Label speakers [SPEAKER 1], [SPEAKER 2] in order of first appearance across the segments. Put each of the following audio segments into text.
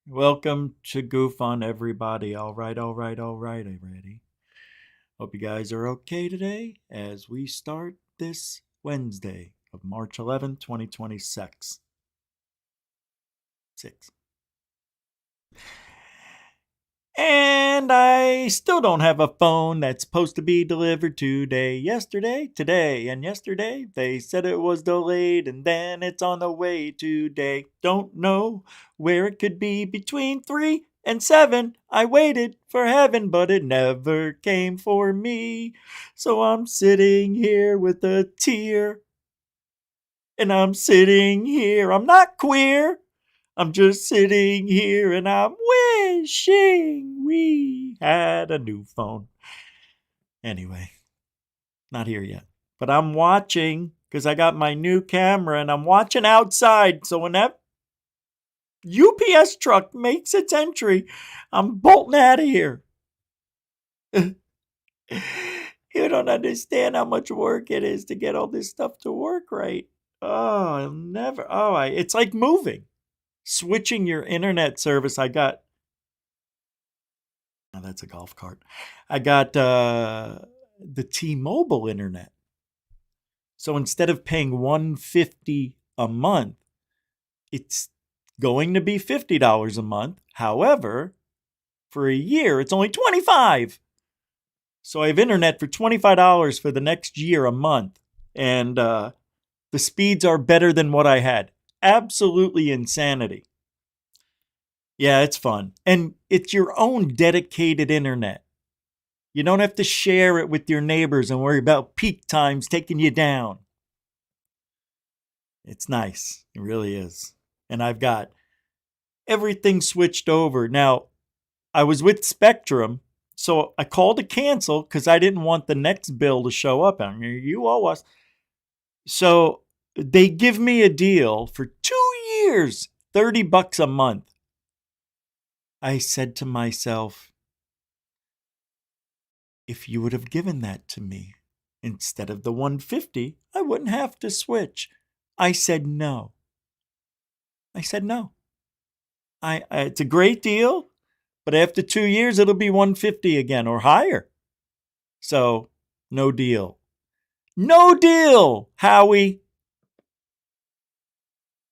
[SPEAKER 1] Welcome to Goof on Everybody. All right, already. Hope you guys are okay today as we start this Wednesday of March 11th, 2026. And I still don't have a phone that's supposed to be delivered today, today, and yesterday. They said it was delayed and then it's on the way today. Don't know where it could be between 3 and 7. I waited for heaven, but it never came for me. So I'm sitting here with a tear. And I'm sitting here. I'm not queer. I'm just sitting here and I'm wishing we had a new phone. Anyway, not here yet. But I'm watching because I got my new camera and I'm watching outside. So when that UPS truck makes its entry, I'm bolting out of here. You don't understand how much work it is to get all this stuff to work right. It's like moving. Switching your internet service. That's a golf cart. I got the T-Mobile internet. So instead of paying $150 a month, it's going to be $50 a month. However, for a year, it's only $25. So I have internet for $25 for the next year a month. And the speeds are better than what I had. Absolutely insanity. Yeah, it's fun. And it's your own dedicated internet. You don't have to share it with your neighbors and worry about peak times taking you down. It's nice. It really is. And I've got everything switched over. Now, I was with Spectrum, so I called to cancel because I didn't want the next bill to show up. I mean, you all was. So they give me a deal for 2 years, $30 a month. I said to myself, if you would have given that to me instead of the $150, I wouldn't have to switch. I said no. It's a great deal, but after 2 years, it'll be $150 again or higher. So, no deal. No deal, Howie.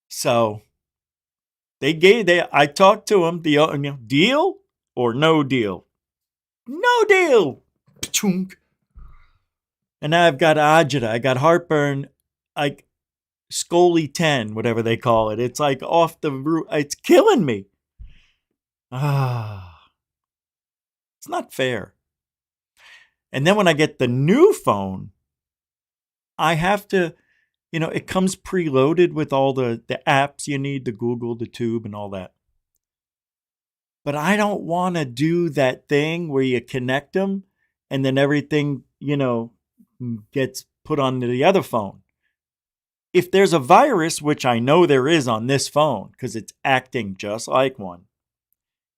[SPEAKER 1] So, I talked to him, deal or no deal? No deal. And now I've got agita. I got heartburn, like Scully 10, whatever they call it. It's like off the roof. It's killing me. It's not fair. And then when I get the new phone, I have to, it comes preloaded with all the apps you need, the Google, the Tube, and all that. But I don't want to do that thing where you connect them and then everything, gets put on the other phone. If there's a virus, which I know there is on this phone because it's acting just like one,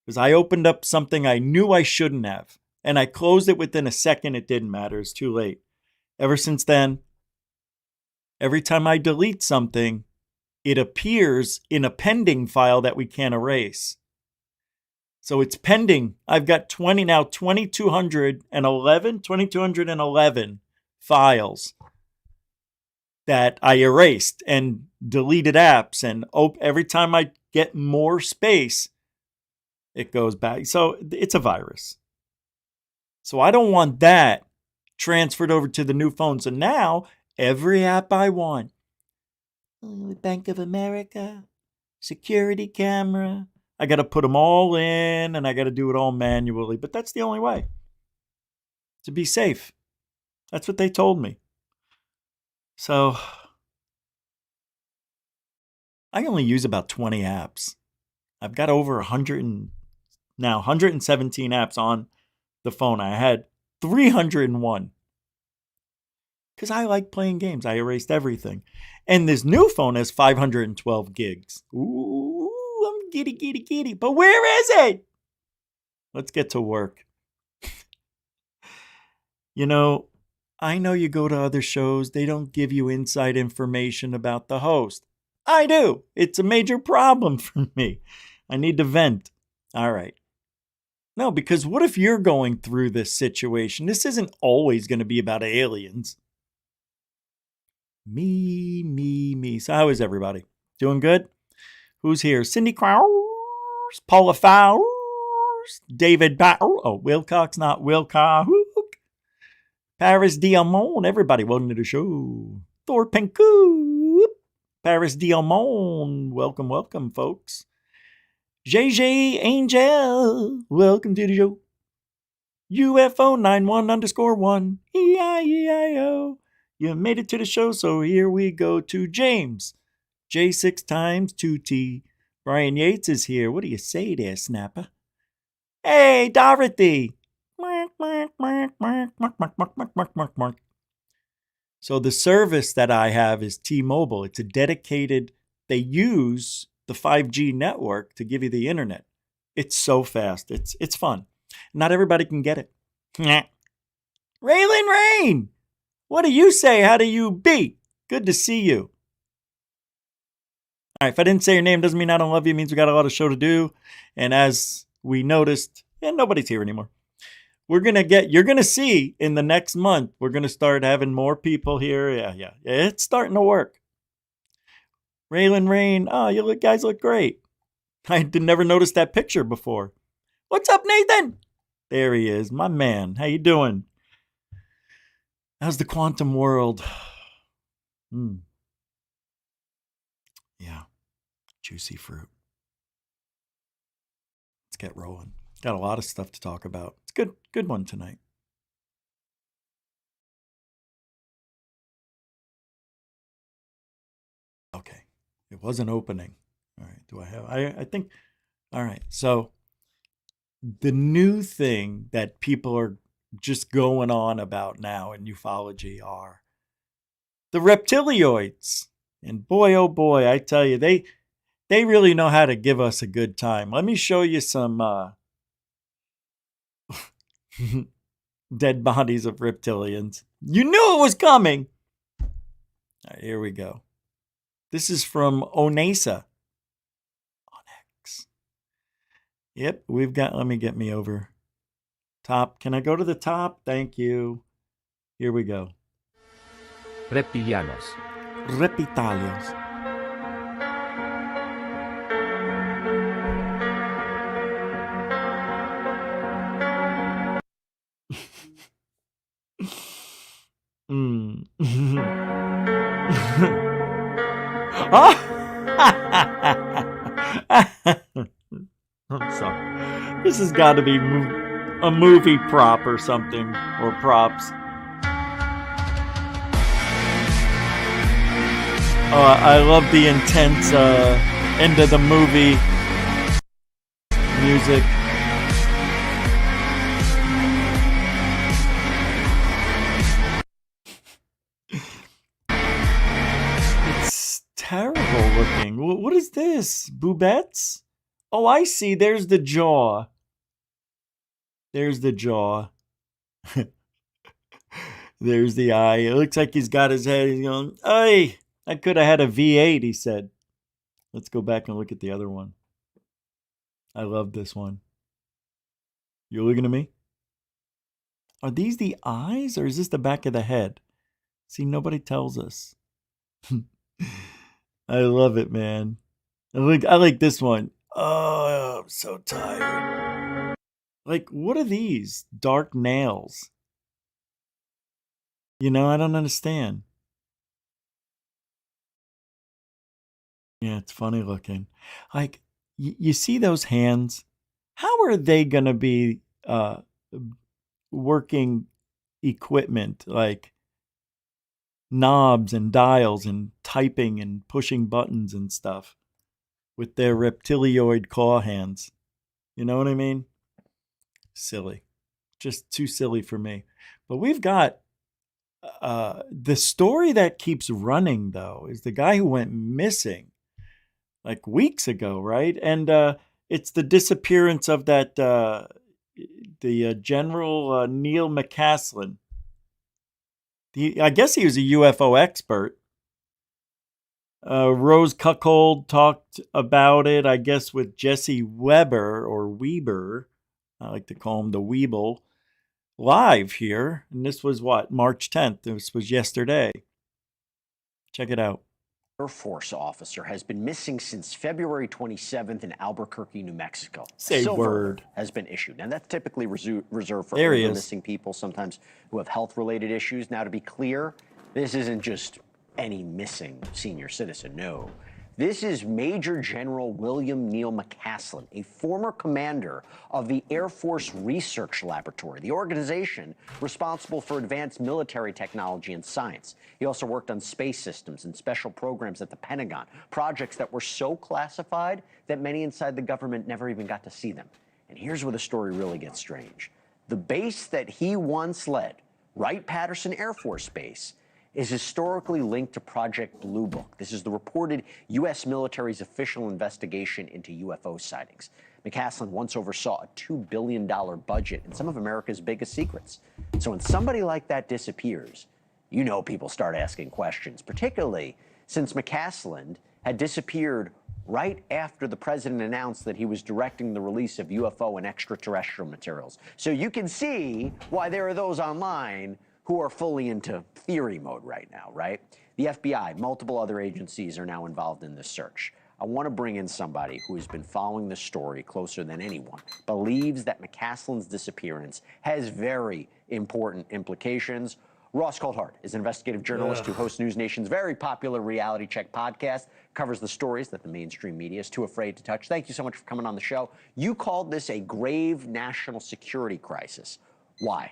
[SPEAKER 1] because I opened up something I knew I shouldn't have, and I closed it within a second. It didn't matter. It's too late. Ever since then, every time I delete something, it appears in a pending file that we can't erase. So it's pending. I've got 2211 files that I erased and deleted apps. And every time I get more space, it goes back. So it's a virus. So I don't want that transferred over to the new phone. So now every app I want, Bank of America, security camera, I got to put them all in and I got to do it all manually. But that's the only way to be safe. That's what they told me. So I only use about 20 apps. I've got over 117 apps on the phone. I had 301 because I like playing games. I erased everything. And this new phone has 512 gigs. Ooh, I'm giddy. But where is it? Let's get to work. You know you go to other shows. They don't give you inside information about the host. I do. It's a major problem for me. I need to vent. All right. No, because what if you're going through this situation? This isn't always going to be about aliens. Me. So how is everybody? Doing good? Who's here? Cindy Krause, Paula Fowles, David Wilcox, not Wilcox. Paris Diamond, everybody, welcome to the show. Thor Penku, Paris Diamond, welcome, folks. JJ Angel, welcome to the show. UFO 91_1, EIEIO. You made it to the show, so here we go to James. J6 times 2T. Brian Yates is here. What do you say there, Snapper? Hey, Dorothy. So the service that I have is T-Mobile. It's a dedicated, they use the 5G network to give you the internet. It's so fast. It's fun. Not everybody can get it. Raylan Rain, what do you say? How do you be? Good to see you. All right, if I didn't say your name, doesn't mean I don't love you. It means we got a lot of show to do. And as we noticed, nobody's here anymore. You're going to see in the next month, we're going to start having more people here. Yeah. It's starting to work. Raylan Rain, you guys look great. I never noticed that picture before. What's up, Nathan? There he is, my man. How you doing? How's the quantum world? Yeah, juicy fruit. Let's get rolling. Got a lot of stuff to talk about. It's good one tonight. Okay, it wasn't opening. All right, do I have? I think. All right, so the new thing that people are just going on about now in ufology are the reptilioids. And boy, oh boy, I tell you, they really know how to give us a good time. Let me show you some dead bodies of reptilians. You knew it was coming. All right, here we go. This is from ONESA. Onyx. Yep, we've got, let me get me over. Top, can I go to the top? Thank you. Here we go.
[SPEAKER 2] Reptilianos.
[SPEAKER 1] Reptilians. I'm sorry. This has got to be a movie prop or something, or props. I love the intense end of the movie music. It's terrible looking. What is this? Boubettes? Oh, I see. There's the jaw. There's the jaw. There's the eye. It looks like he's got his head. He's going, "Hey, I could have had a V8," he said. Let's go back and look at the other one. I love this one. You looking at me? Are these the eyes or is this the back of the head? See, nobody tells us. I love it, man. I like this one. Oh, I'm so tired. Like, what are these? Dark nails. You know, I don't understand. Yeah, it's funny looking. Like, you see those hands? How are they going to be working equipment like knobs and dials and typing and pushing buttons and stuff with their reptilioid claw hands? You know what I mean? Silly. Just too silly for me. But we've got the story that keeps running, though, is the guy who went missing like weeks ago, right? And it's the disappearance of that the General Neil McCaslin. I guess he was a UFO expert. Rose Cuckold talked about it, I guess, with Jesse Weber or Weber. I like to call him the Weeble. Live here. And this was what? March 10th. This was yesterday. Check it out.
[SPEAKER 2] Air Force officer has been missing since February 27th in Albuquerque, New Mexico.
[SPEAKER 1] Say
[SPEAKER 2] Silver
[SPEAKER 1] word.
[SPEAKER 2] has been issued. Now, that's typically reserved for
[SPEAKER 1] There he
[SPEAKER 2] older
[SPEAKER 1] is.
[SPEAKER 2] missing people, sometimes who have health-related issues. Now, to be clear, this isn't just any missing senior citizen, no. This is Major General William Neil McCaslin, a former commander of the Air Force Research Laboratory, the organization responsible for advanced military technology and science. He also worked on space systems and special programs at the Pentagon, projects that were so classified that many inside the government never even got to see them. And here's where the story really gets strange. The base that he once led, Wright-Patterson Air Force Base, is historically linked to Project Blue Book. This is the reported U.S. military's official investigation into UFO sightings. McCaslin once oversaw a $2 billion budget and some of America's biggest secrets. So when somebody like that disappears, you know people start asking questions, particularly since McCaslin had disappeared right after the president announced that he was directing the release of UFO and extraterrestrial materials. So you can see why there are those online who are fully into theory mode right now, right? The FBI, multiple other agencies are now involved in this search. I want to bring in somebody who has been following this story closer than anyone, believes that McCaslin's disappearance has very important implications. Ross Coulthard is an investigative journalist who hosts News Nation's very popular Reality Check podcast, covers the stories that the mainstream media is too afraid to touch. Thank you so much for coming on the show. You called this a grave national security crisis. Why?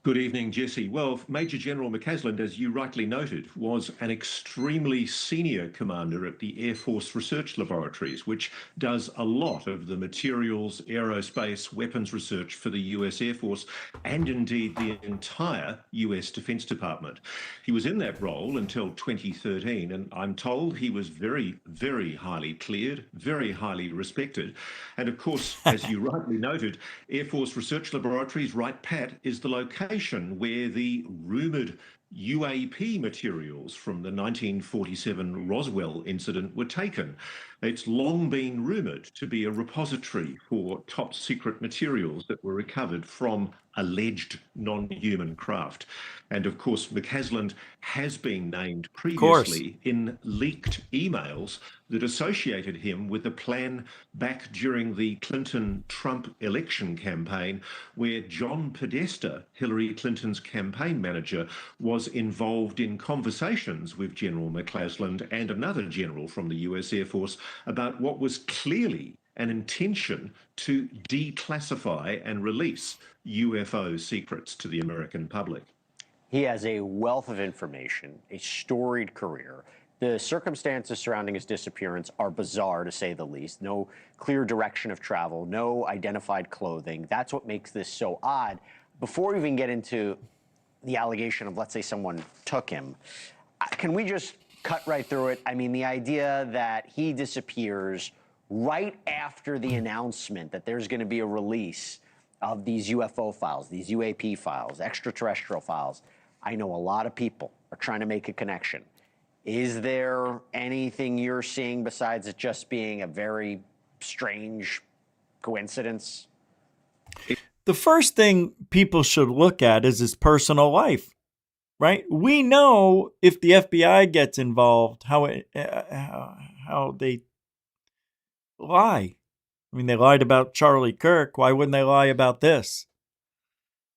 [SPEAKER 3] Good evening, Jesse. Well, Major General McCaslin, as you rightly noted, was an extremely senior commander at the Air Force Research Laboratories, which does a lot of the materials, aerospace, weapons research for the US Air Force and indeed the entire US Defense Department. He was in that role until 2013, and I'm told he was very, very highly cleared, very highly respected. And of course, as you rightly noted, Air Force Research Laboratories, Wright-Pat, is the location where the rumoured UAP materials from the 1947 Roswell incident were taken. It's long been rumoured to be a repository for top secret materials that were recovered from alleged non-human craft. And of course, McCaslin has been named previously in leaked emails that associated him with a plan back during the Clinton-Trump election campaign where John Podesta, Hillary Clinton's campaign manager, was involved in conversations with General McCaslin and another general from the US Air Force about what was clearly an intention to declassify and release UFO secrets to the American public.
[SPEAKER 2] He has a wealth of information, a storied career. The circumstances surrounding his disappearance are bizarre, to say the least. No clear direction of travel, no identified clothing. That's what makes this so odd. Before we even get into the allegation of, let's say, someone took him, can we just cut right through it. I mean, the idea that he disappears right after the announcement that there's going to be a release of these UFO files, these UAP files, extraterrestrial files. I know a lot of people are trying to make a connection. Is there anything you're seeing besides it just being a very strange coincidence?
[SPEAKER 1] The first thing people should look at is his personal life, right? We know if the FBI gets involved, how they lie. I mean, they lied about Charlie Kirk. Why wouldn't they lie about this?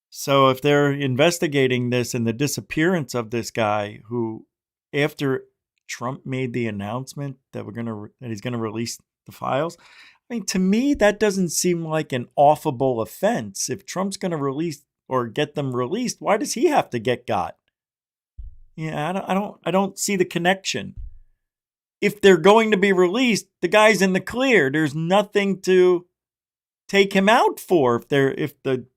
[SPEAKER 1] So if they're investigating this and the disappearance of this guy who, after Trump made the announcement that he's gonna release the files, I mean, to me, that doesn't seem like an offable offense. If Trump's gonna release or get them released, why does he have to get got? Yeah, I don't see the connection. If they're going to be released, the guy's in the clear. There's nothing to take him out for if the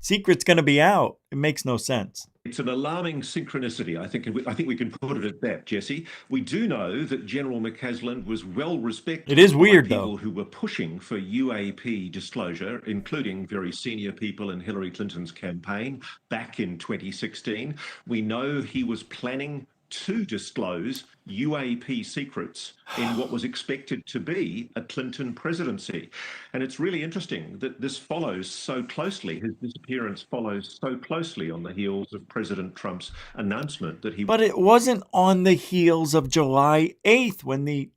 [SPEAKER 1] secret's going to be out. It makes no sense.
[SPEAKER 3] It's an alarming synchronicity. I think we can put it at that, Jesse. We do know that General McCaslin was well respected.
[SPEAKER 1] It is weird,
[SPEAKER 3] by people
[SPEAKER 1] though,
[SPEAKER 3] who were pushing for UAP disclosure, including very senior people in Hillary Clinton's campaign back in 2016. We know he was planning to disclose UAP secrets in what was expected to be a Clinton presidency. And it's really interesting that this follows so closely, his disappearance follows so closely on the heels of President Trump's announcement that he...
[SPEAKER 1] But it wasn't on the heels of July 8th when the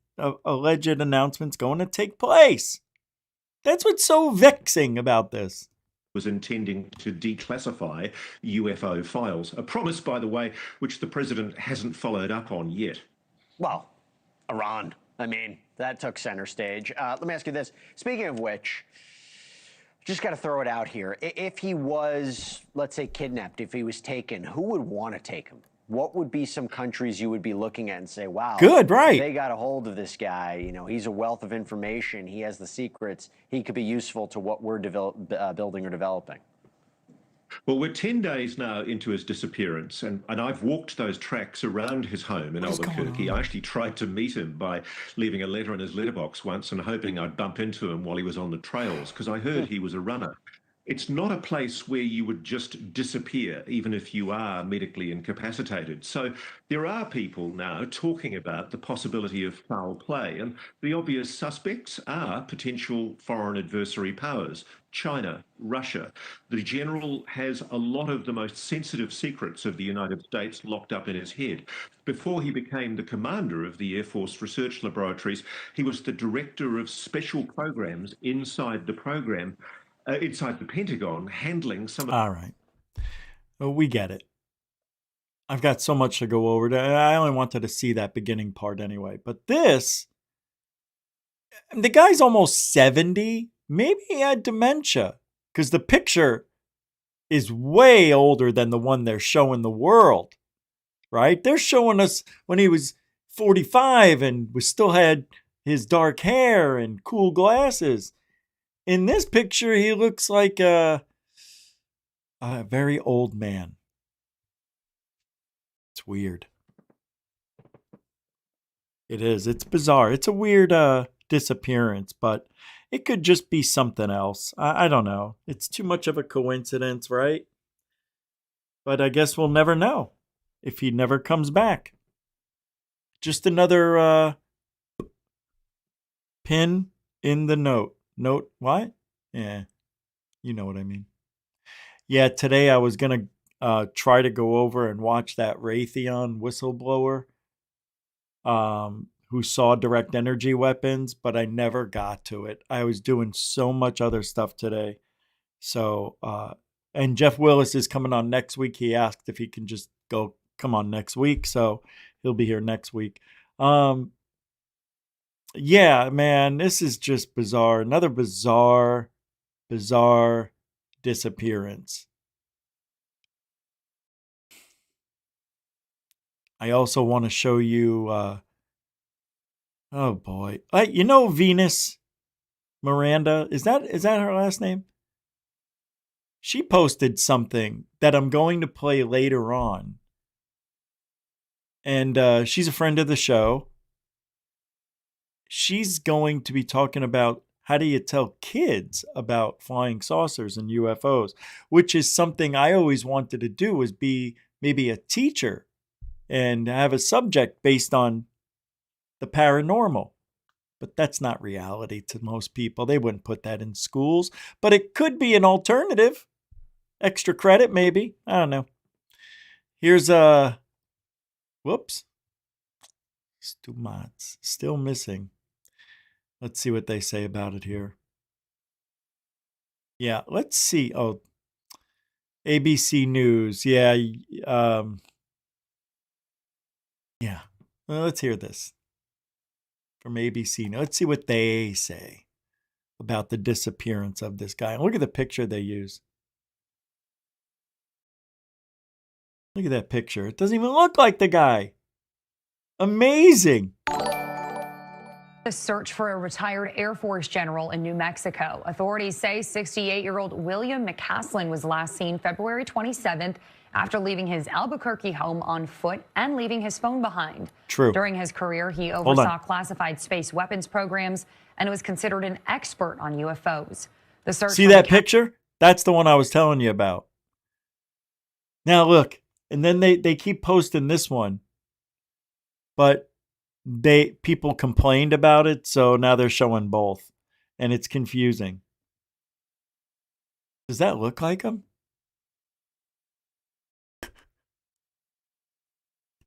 [SPEAKER 1] alleged announcement's going to take place. That's what's so vexing about this.
[SPEAKER 3] Was intending to declassify UFO files. A promise, by the way, which the president hasn't followed up on yet.
[SPEAKER 2] Well, Iran. I mean, that took center stage. Let me ask you this. Speaking of which, just got to throw it out here. If he was, let's say, kidnapped, if he was taken, who would want to take him? What would be some countries you would be looking at and say, wow,
[SPEAKER 1] good, right?
[SPEAKER 2] They got a hold of this guy. You know, he's a wealth of information. He has the secrets. He could be useful to what we're building or developing.
[SPEAKER 3] Well, we're 10 days now into his disappearance, and I've walked those tracks around his home in Albuquerque. I actually tried to meet him by leaving a letter in his letterbox once and hoping I'd bump into him while he was on the trails, because I heard he was a runner. It's not a place where you would just disappear, even if you are medically incapacitated. So there are people now talking about the possibility of foul play, and the obvious suspects are potential foreign adversary powers. China, Russia. The general has a lot of the most sensitive secrets of the United States locked up in his head. Before he became the commander of the Air Force Research Laboratories, he was the director of special programs inside the program. Inside the Pentagon, handling some of...
[SPEAKER 1] All right. Well, we get it. I've got so much to go over. I only wanted to see that beginning part anyway. But this, the guy's almost 70. Maybe he had dementia, because the picture is way older than the one they're showing the world, right? They're showing us when he was 45 and still had his dark hair and cool glasses. In this picture, he looks like a very old man. It's weird. It is. It's bizarre. It's a weird disappearance, but it could just be something else. I don't know. It's too much of a coincidence, right? But I guess we'll never know if he never comes back. Just another pin in the note. Note what? Yeah, you know what I mean. Yeah, today I was going to try to go over and watch that Raytheon whistleblower who saw direct energy weapons, but I never got to it. I was doing so much other stuff today. So, and Jeff Willis is coming on next week. He asked if he can just come on next week. So he'll be here next week. Yeah, man, this is just bizarre. Another bizarre disappearance. I also want to show you, oh boy. You know Venus Miranda? Is that her last name? She posted something that I'm going to play later on. And she's a friend of the show. She's going to be talking about how do you tell kids about flying saucers and UFOs, which is something I always wanted to do, is be maybe a teacher and have a subject based on the paranormal. But that's not reality to most people. They wouldn't put that in schools. But it could be an alternative. Extra credit, maybe. I don't know. Here's a... Whoops. Stumats. Still missing. Let's see what they say about it here. Yeah, let's see. Oh, ABC News. Yeah. Yeah. Well, let's hear this from ABC. Now, let's see what they say about the disappearance of this guy. Look at the picture they use. Look at that picture. It doesn't even look like the guy. Amazing.
[SPEAKER 4] The search for a retired Air Force general in New Mexico. Authorities say 68-year-old William McCaslin was last seen February 27th after leaving his Albuquerque home on foot and leaving his phone behind.
[SPEAKER 1] True.
[SPEAKER 4] During his career, he oversaw classified space weapons programs and was considered an expert on UFOs. The search.
[SPEAKER 1] See that picture? That's the one I was telling you about. Now look, and then they keep posting this one, but people complained about it, so now they're showing both, and it's confusing. Does that look like him? It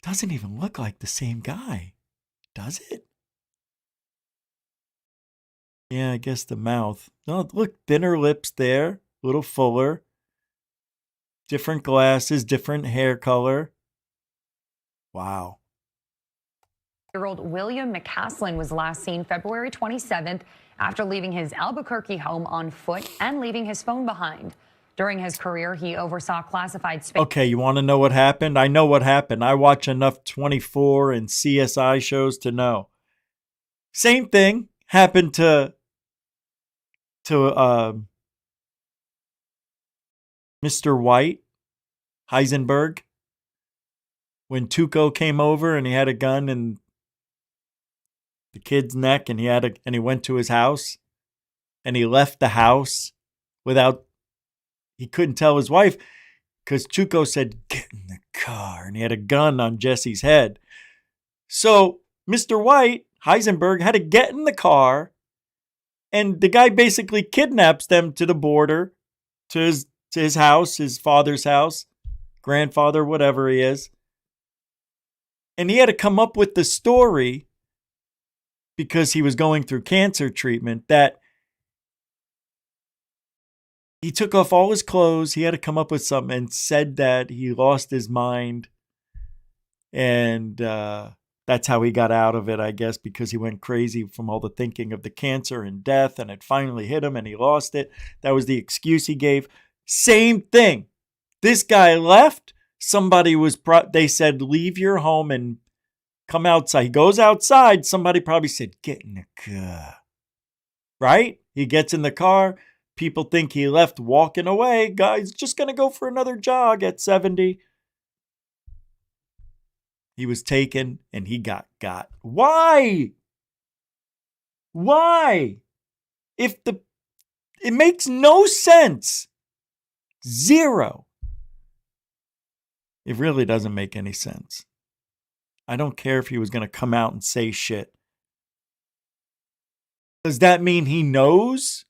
[SPEAKER 1] doesn't even look like the same guy, does it? Yeah, I guess the mouth. No, look, thinner lips there, a little fuller. Different glasses, different hair color. Wow.
[SPEAKER 4] Year-old William McCaslin was last seen February 27th after leaving his Albuquerque home on foot and leaving his phone behind. During his career, he oversaw classified space.
[SPEAKER 1] Okay, you want to know what happened? I know what happened. I watch enough 24 and CSI shows to know. Same thing happened to Mr. White, Heisenberg, when Tuco came over and he had a gun in the kid's neck, and he went to his house, and he left the house without. He couldn't tell his wife because Tuco said, "Get in the car," and he had a gun on Jesse's head. So Mr. White, Heisenberg, had to get in the car, and the guy basically kidnaps them to the border, to his house, his father's house, grandfather, whatever he is. And he had to come up with the story, because he was going through cancer treatment, that he took off all his clothes. He had to come up with something, and said that he lost his mind. And that's how he got out of it, I guess, because he went crazy from all the thinking of the cancer and death, and it finally hit him and he lost it. That was the excuse he gave. Same thing. This guy left. Somebody was, they said, leave your home and come outside. He goes outside. Somebody probably said, get in the car. Right? He gets in the car. People think he left walking away. Guy's just going to go for another jog at 70. He was taken and he got. Why? Why? It makes no sense. Zero. It really doesn't make any sense. I don't care if he was going to come out and say shit. Does that mean he knows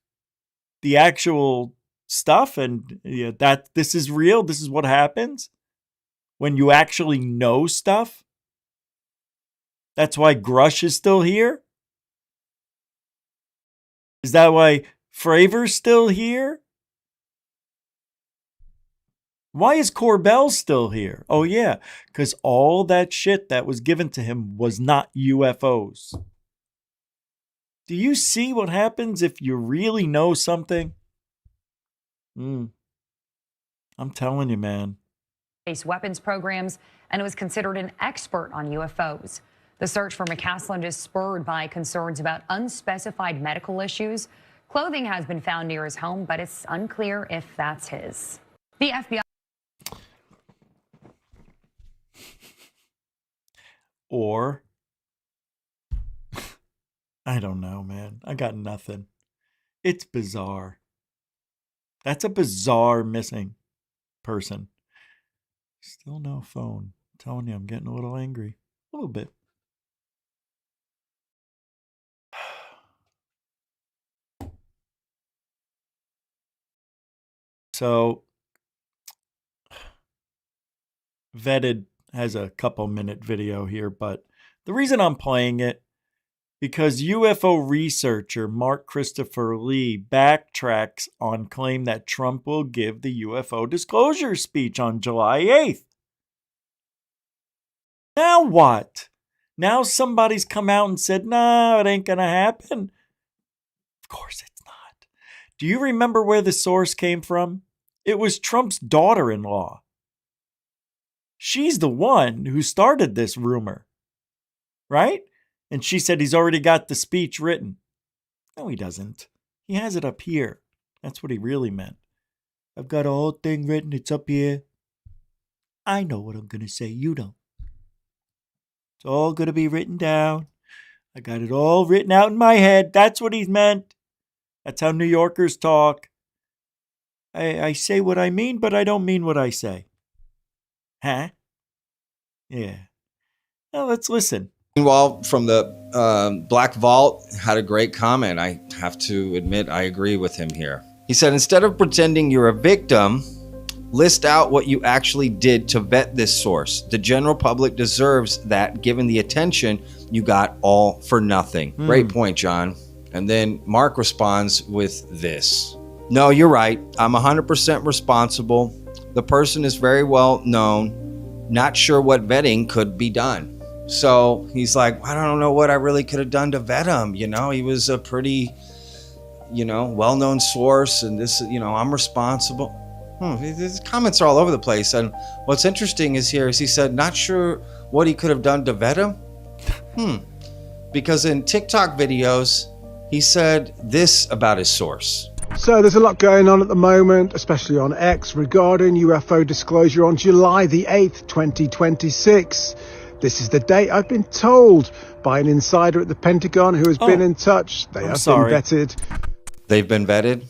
[SPEAKER 1] the actual stuff, and that this is real? This is what happens when you actually know stuff? That's why Grush is still here? Is that why Fravor's still here? Why is Corbell still here? Oh, yeah, because all that shit that was given to him was not UFOs. Do you see what happens if you really know something? I'm telling you, man.
[SPEAKER 4] Space weapons programs, and was considered an expert on UFOs. The search for McCaslin is spurred by concerns about unspecified medical issues. Clothing has been found near his home, but it's unclear if that's his. The FBI.
[SPEAKER 1] Or, I don't know, man. I got nothing. It's bizarre. That's a bizarre missing person. Still no phone. I'm telling you, I'm getting a little angry. A little bit. So, Vetted has a couple minute video here, but the reason I'm playing it, because UFO researcher Mark Christopher Lee backtracks on claim that Trump will give the UFO disclosure speech on July 8th. Now what? Now somebody's come out and said, no, it ain't going to happen. Of course it's not. Do you remember where the source came from? It was Trump's daughter-in-law. She's the one who started this rumor, right? And she said he's already got the speech written. No, he doesn't. He has it up here. That's what he really meant. I've got a whole thing written. It's up here. I know what I'm going to say. You don't. It's all going to be written down. I got it all written out in my head. That's what he's meant. That's how New Yorkers talk. I say what I mean, but I don't mean what I say. Huh? Yeah. Now let's listen.
[SPEAKER 5] Meanwhile, from the Black Vault had a great comment. I have to admit, I agree with him here. He said, instead of pretending you're a victim, list out what you actually did to vet this source. The general public deserves that, given the attention you got all for nothing. Great point, John. And then Mark responds with this. No, you're right. I'm 100% responsible. The person is very well known. Not sure what vetting could be done. So he's like, I don't know what I really could have done to vet him. You know, he was a pretty, well-known source, and this, I'm responsible. His comments are all over the place. And what's interesting is he said, not sure what he could have done to vet him. Because in TikTok videos, he said this about his source.
[SPEAKER 6] So there's a lot going on at the moment, especially on X, regarding UFO disclosure on July the 8th, 2026. This is the date I've been told by an insider at the Pentagon who has been in touch. They have been vetted.
[SPEAKER 5] They've been vetted,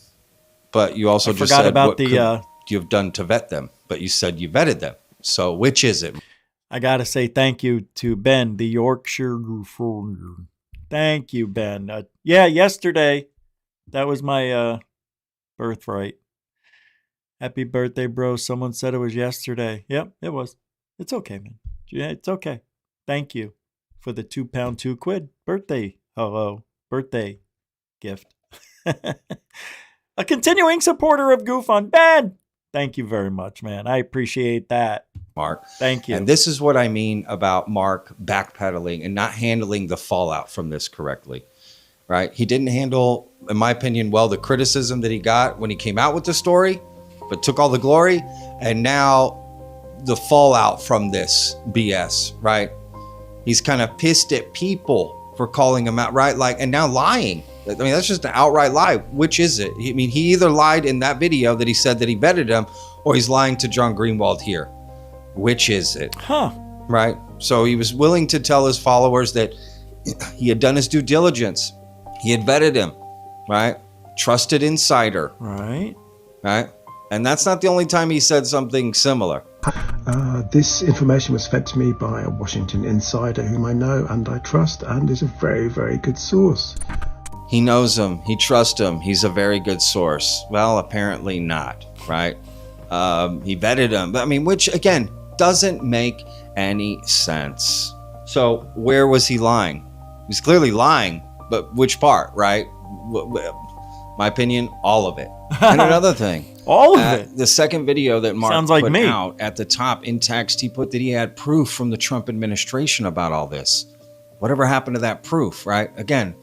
[SPEAKER 5] but you also just said what could you have done to vet them, but you said you vetted them. So which is it?
[SPEAKER 1] I got to say thank you to Ben, the Yorkshire. Thank you, Ben. Yesterday, that was my birthright. Happy birthday, bro. Someone said it was yesterday. Yep, it was. It's okay, man. Yeah, it's okay. Thank you for the £2, £2 birthday. Birthday gift. A continuing supporter of Goof on Ben. Thank you very much, man. I appreciate that.
[SPEAKER 5] Mark.
[SPEAKER 1] Thank you.
[SPEAKER 5] And this is what I mean about Mark backpedaling and not handling the fallout from this correctly, right? He didn't handle, in my opinion, well, the criticism that he got when he came out with the story, but took all the glory. And now the fallout from this BS, right? He's kind of pissed at people for calling him out, right? And now lying. I mean, that's just an outright lie. Which is it? I mean, he either lied in that video that he said that he vetted him, or he's lying to John Greenwald here. Which is it? Right? So he was willing to tell his followers that he had done his due diligence. He had vetted him, right? Trusted insider.
[SPEAKER 1] Right.
[SPEAKER 5] And that's not the only time he said something similar.
[SPEAKER 6] This information was fed to me by a Washington insider whom I know and I trust, and is a very, very good source.
[SPEAKER 5] He knows him. He trusts him. He's a very good source. Well, apparently not, right? He vetted him. I mean, which, again, doesn't make any sense. So where was he lying? He's clearly lying, but which part, right? My opinion, all of it. And another thing.
[SPEAKER 1] All of it.
[SPEAKER 5] The second video that Mark
[SPEAKER 1] Sounds like
[SPEAKER 5] put
[SPEAKER 1] me.
[SPEAKER 5] out at the top in text, he put that he had proof from the Trump administration about all this. Whatever happened to that proof, right? Again,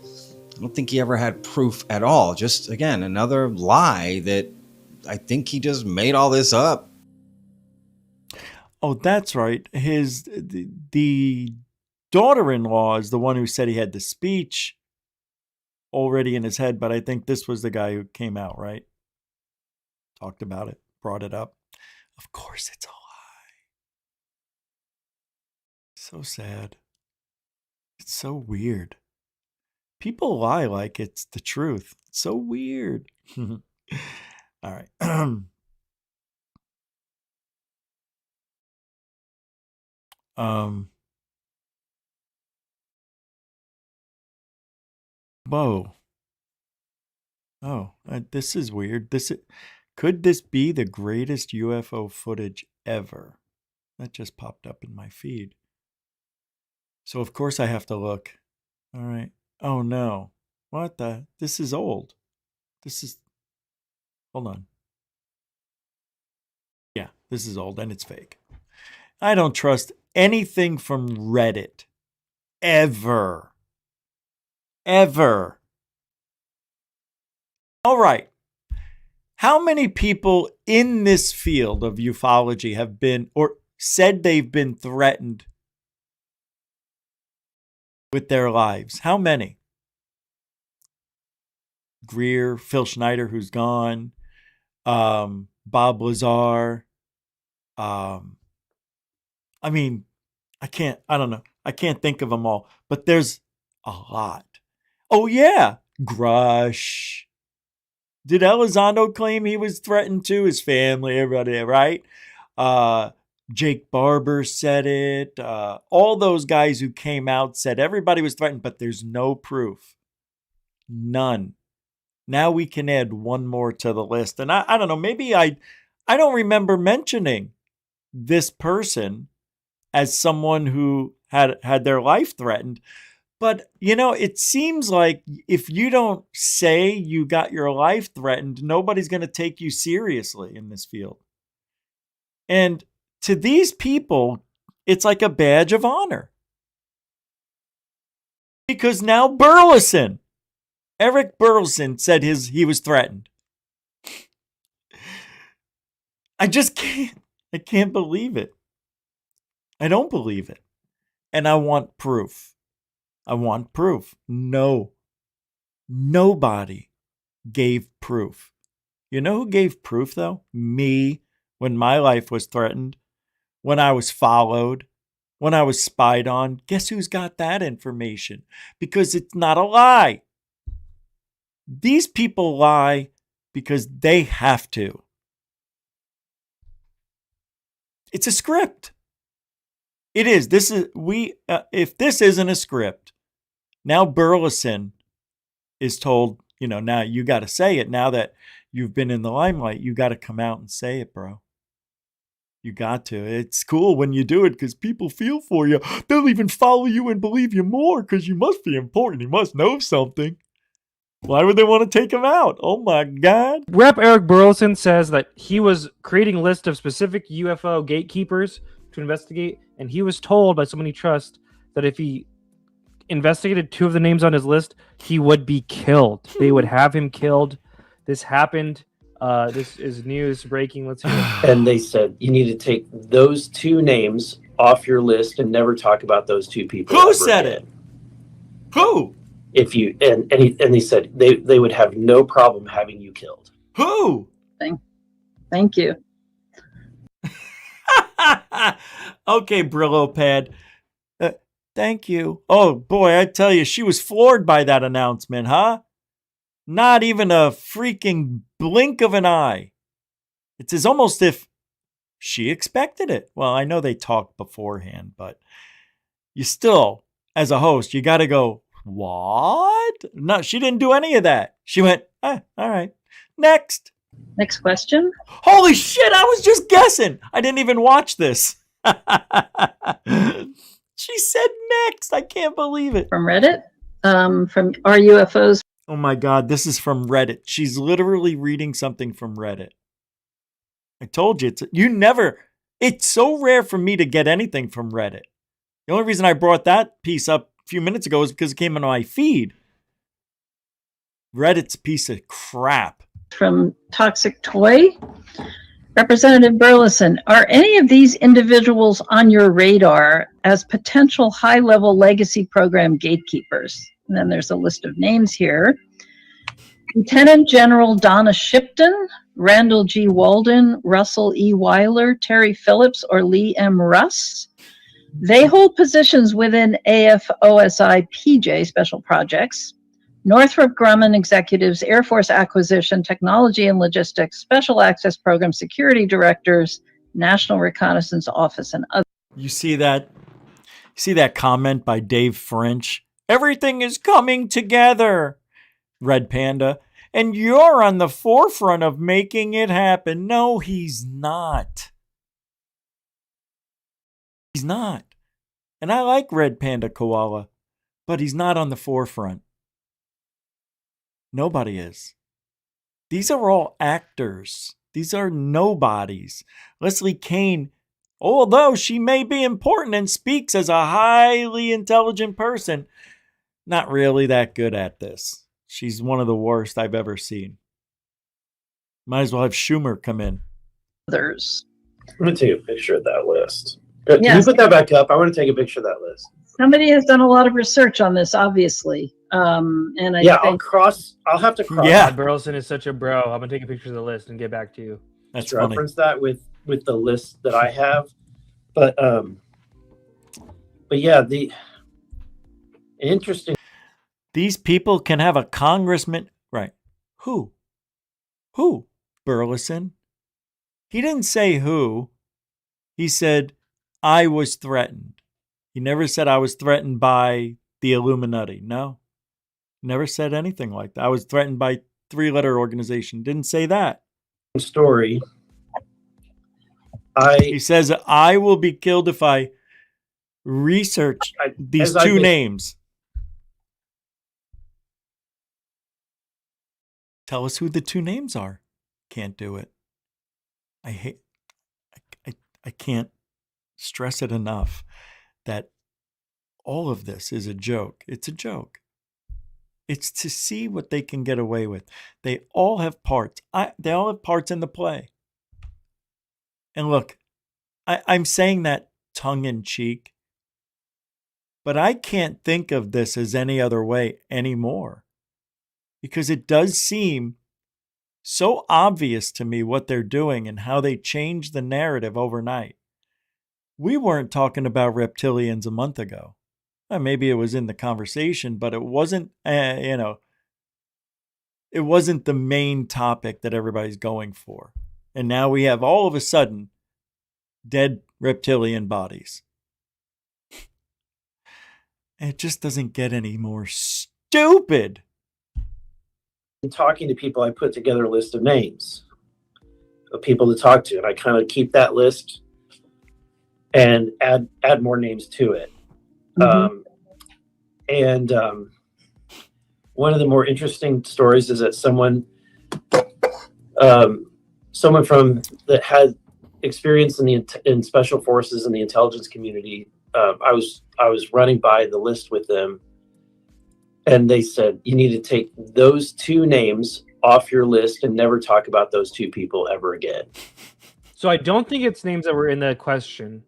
[SPEAKER 5] I don't think he ever had proof at all. Just, again, another lie that I think he just made all this up.
[SPEAKER 1] Oh, that's right. The daughter-in-law is the one who said he had the speech already in his head, but I think this was the guy who came out, right? Talked about it, brought it up. Of course it's a lie. So sad. It's so weird. People lie like it's the truth. It's so weird. All right. Whoa. Oh, this is weird. Could this be the greatest UFO footage ever? That just popped up in my feed. So of course I have to look. All right. Oh no. What the? This is old. Hold on. Yeah, this is old and it's fake. I don't trust anything from Reddit. Ever. Ever. All right. How many people in this field of ufology have been or said they've been threatened with their lives? How many? Greer, Phil Schneider, who's gone, Bob Lazar. I mean, I don't know. I can't think of them all, but there's a lot. Oh, yeah. Grush. Did Elizondo claim he was threatened too? His family, everybody, right? Jake Barber said it. All those guys who came out said everybody was threatened, but there's no proof. None. Now we can add one more to the list. And I don't know, maybe I don't remember mentioning this person as someone who had their life threatened. But, you know, it seems like if you don't say you got your life threatened, nobody's going to take you seriously in this field. And to these people, it's like a badge of honor. Because now Burleson, Eric Burleson said he was threatened. I can't believe it. I don't believe it. And I want proof. I want proof. No. Nobody gave proof. You know who gave proof, though? Me, when my life was threatened, when I was followed, when I was spied on. Guess who's got that information? Because it's not a lie. These people lie because they have to. It's a script. It is. If this isn't a script, now Burleson is told, you know, now you got to say it. Now that you've been in the limelight, you got to come out and say it, bro. You got to. It's cool when you do it because people feel for you. They'll even follow you and believe you more because you must be important. You must know something. Why would they want to take him out? Oh my God.
[SPEAKER 7] Rep Eric Burleson says that he was creating a list of specific UFO gatekeepers to investigate, and he was told by someone he trusts that if he investigated two of the names on his list, he would be killed. They would have him killed. This happened. This is news breaking. Let's hear it.
[SPEAKER 8] And they said you need to take those two names off your list and never talk about those two people.
[SPEAKER 1] Who said it? Who?
[SPEAKER 8] If you and he said they would have no problem having you killed.
[SPEAKER 1] Who?
[SPEAKER 9] Thank you.
[SPEAKER 1] Okay, Brillo Pad. Thank you. Oh boy, I tell you, she was floored by that announcement, huh? Not even a freaking blink of an eye. It's as almost if she expected it. Well, I know they talked beforehand, but you still, as a host, you got to go, what? No, she didn't do any of that. She went, all right, next.
[SPEAKER 9] Next question.
[SPEAKER 1] Holy shit, I was just guessing. I didn't even watch this. She said next. I can't believe it.
[SPEAKER 9] From Reddit? From Are UFOs?
[SPEAKER 1] Oh my God, this is from Reddit. She's literally reading something from Reddit. I told you, it's so rare for me to get anything from Reddit. The only reason I brought that piece up a few minutes ago is because it came on my feed. Reddit's a piece of crap.
[SPEAKER 9] From Toxic Toy. Representative Burleson, are any of these individuals on your radar as potential high-level legacy program gatekeepers? And then there's a list of names here. Lieutenant General Donna Shipton, Randall G. Walden, Russell E. Weiler, Terry Phillips, or Lee M. Russ, They hold positions within AFOSI PJ Special Projects, Northrop Grumman Executives, Air Force Acquisition, Technology and Logistics, Special Access Program Security Directors, National Reconnaissance Office, and others.
[SPEAKER 1] You see that? See that comment by Dave French? Everything is coming together, Red Panda. And you're on the forefront of making it happen. No, he's not. He's not. And I like Red Panda Koala, but he's not on the forefront. Nobody is. These are all actors. These are nobodies. Leslie Kane, although she may be important and speaks as a highly intelligent person, not really that good at this. She's one of the worst I've ever seen. Might as well have Schumer come in.
[SPEAKER 9] Others.
[SPEAKER 8] I'm going to take a picture of that list. Can
[SPEAKER 9] Yes.
[SPEAKER 8] you put that back up? I want to take a picture of that list.
[SPEAKER 9] Somebody has done a lot of research on this, obviously. And I think
[SPEAKER 8] I'll have to cross.
[SPEAKER 1] Yeah.
[SPEAKER 7] Burleson is such a bro. I'm gonna take a picture of the list and get back to you.
[SPEAKER 1] That's funny.
[SPEAKER 8] Reference that with the list that I have, but yeah, the interesting.
[SPEAKER 1] These people can have a congressman, right? Who? Burleson? He didn't say who. He said, I was threatened. He never said I was threatened by the Illuminati. No. Never said anything like that. I was threatened by 3-letter organization. Didn't say that.
[SPEAKER 8] Story.
[SPEAKER 1] He says, I will be killed if I research these two names. Tell us who the two names are. Can't do it. I can't stress it enough that all of this is a joke. It's a joke. It's to see what they can get away with. They all have parts. They all have parts in the play. And look, I'm saying that tongue in cheek, but I can't think of this as any other way anymore, because it does seem so obvious to me what they're doing and how they change the narrative overnight. We weren't talking about reptilians a month ago. Maybe it was in the conversation, but it wasn't, it wasn't the main topic that everybody's going for. And now we have all of a sudden dead reptilian bodies. It just doesn't get any more stupid.
[SPEAKER 8] In talking to people, I put together a list of names of people to talk to, and I kind of keep that list and add more names to it.
[SPEAKER 9] Mm-hmm.
[SPEAKER 8] One of the more interesting stories is that someone from that had experience in special forces and the intelligence community. I was running by the list with them, and they said you need to take those two names off your list and never talk about those two people ever again.
[SPEAKER 7] So I don't think it's names that were in the question.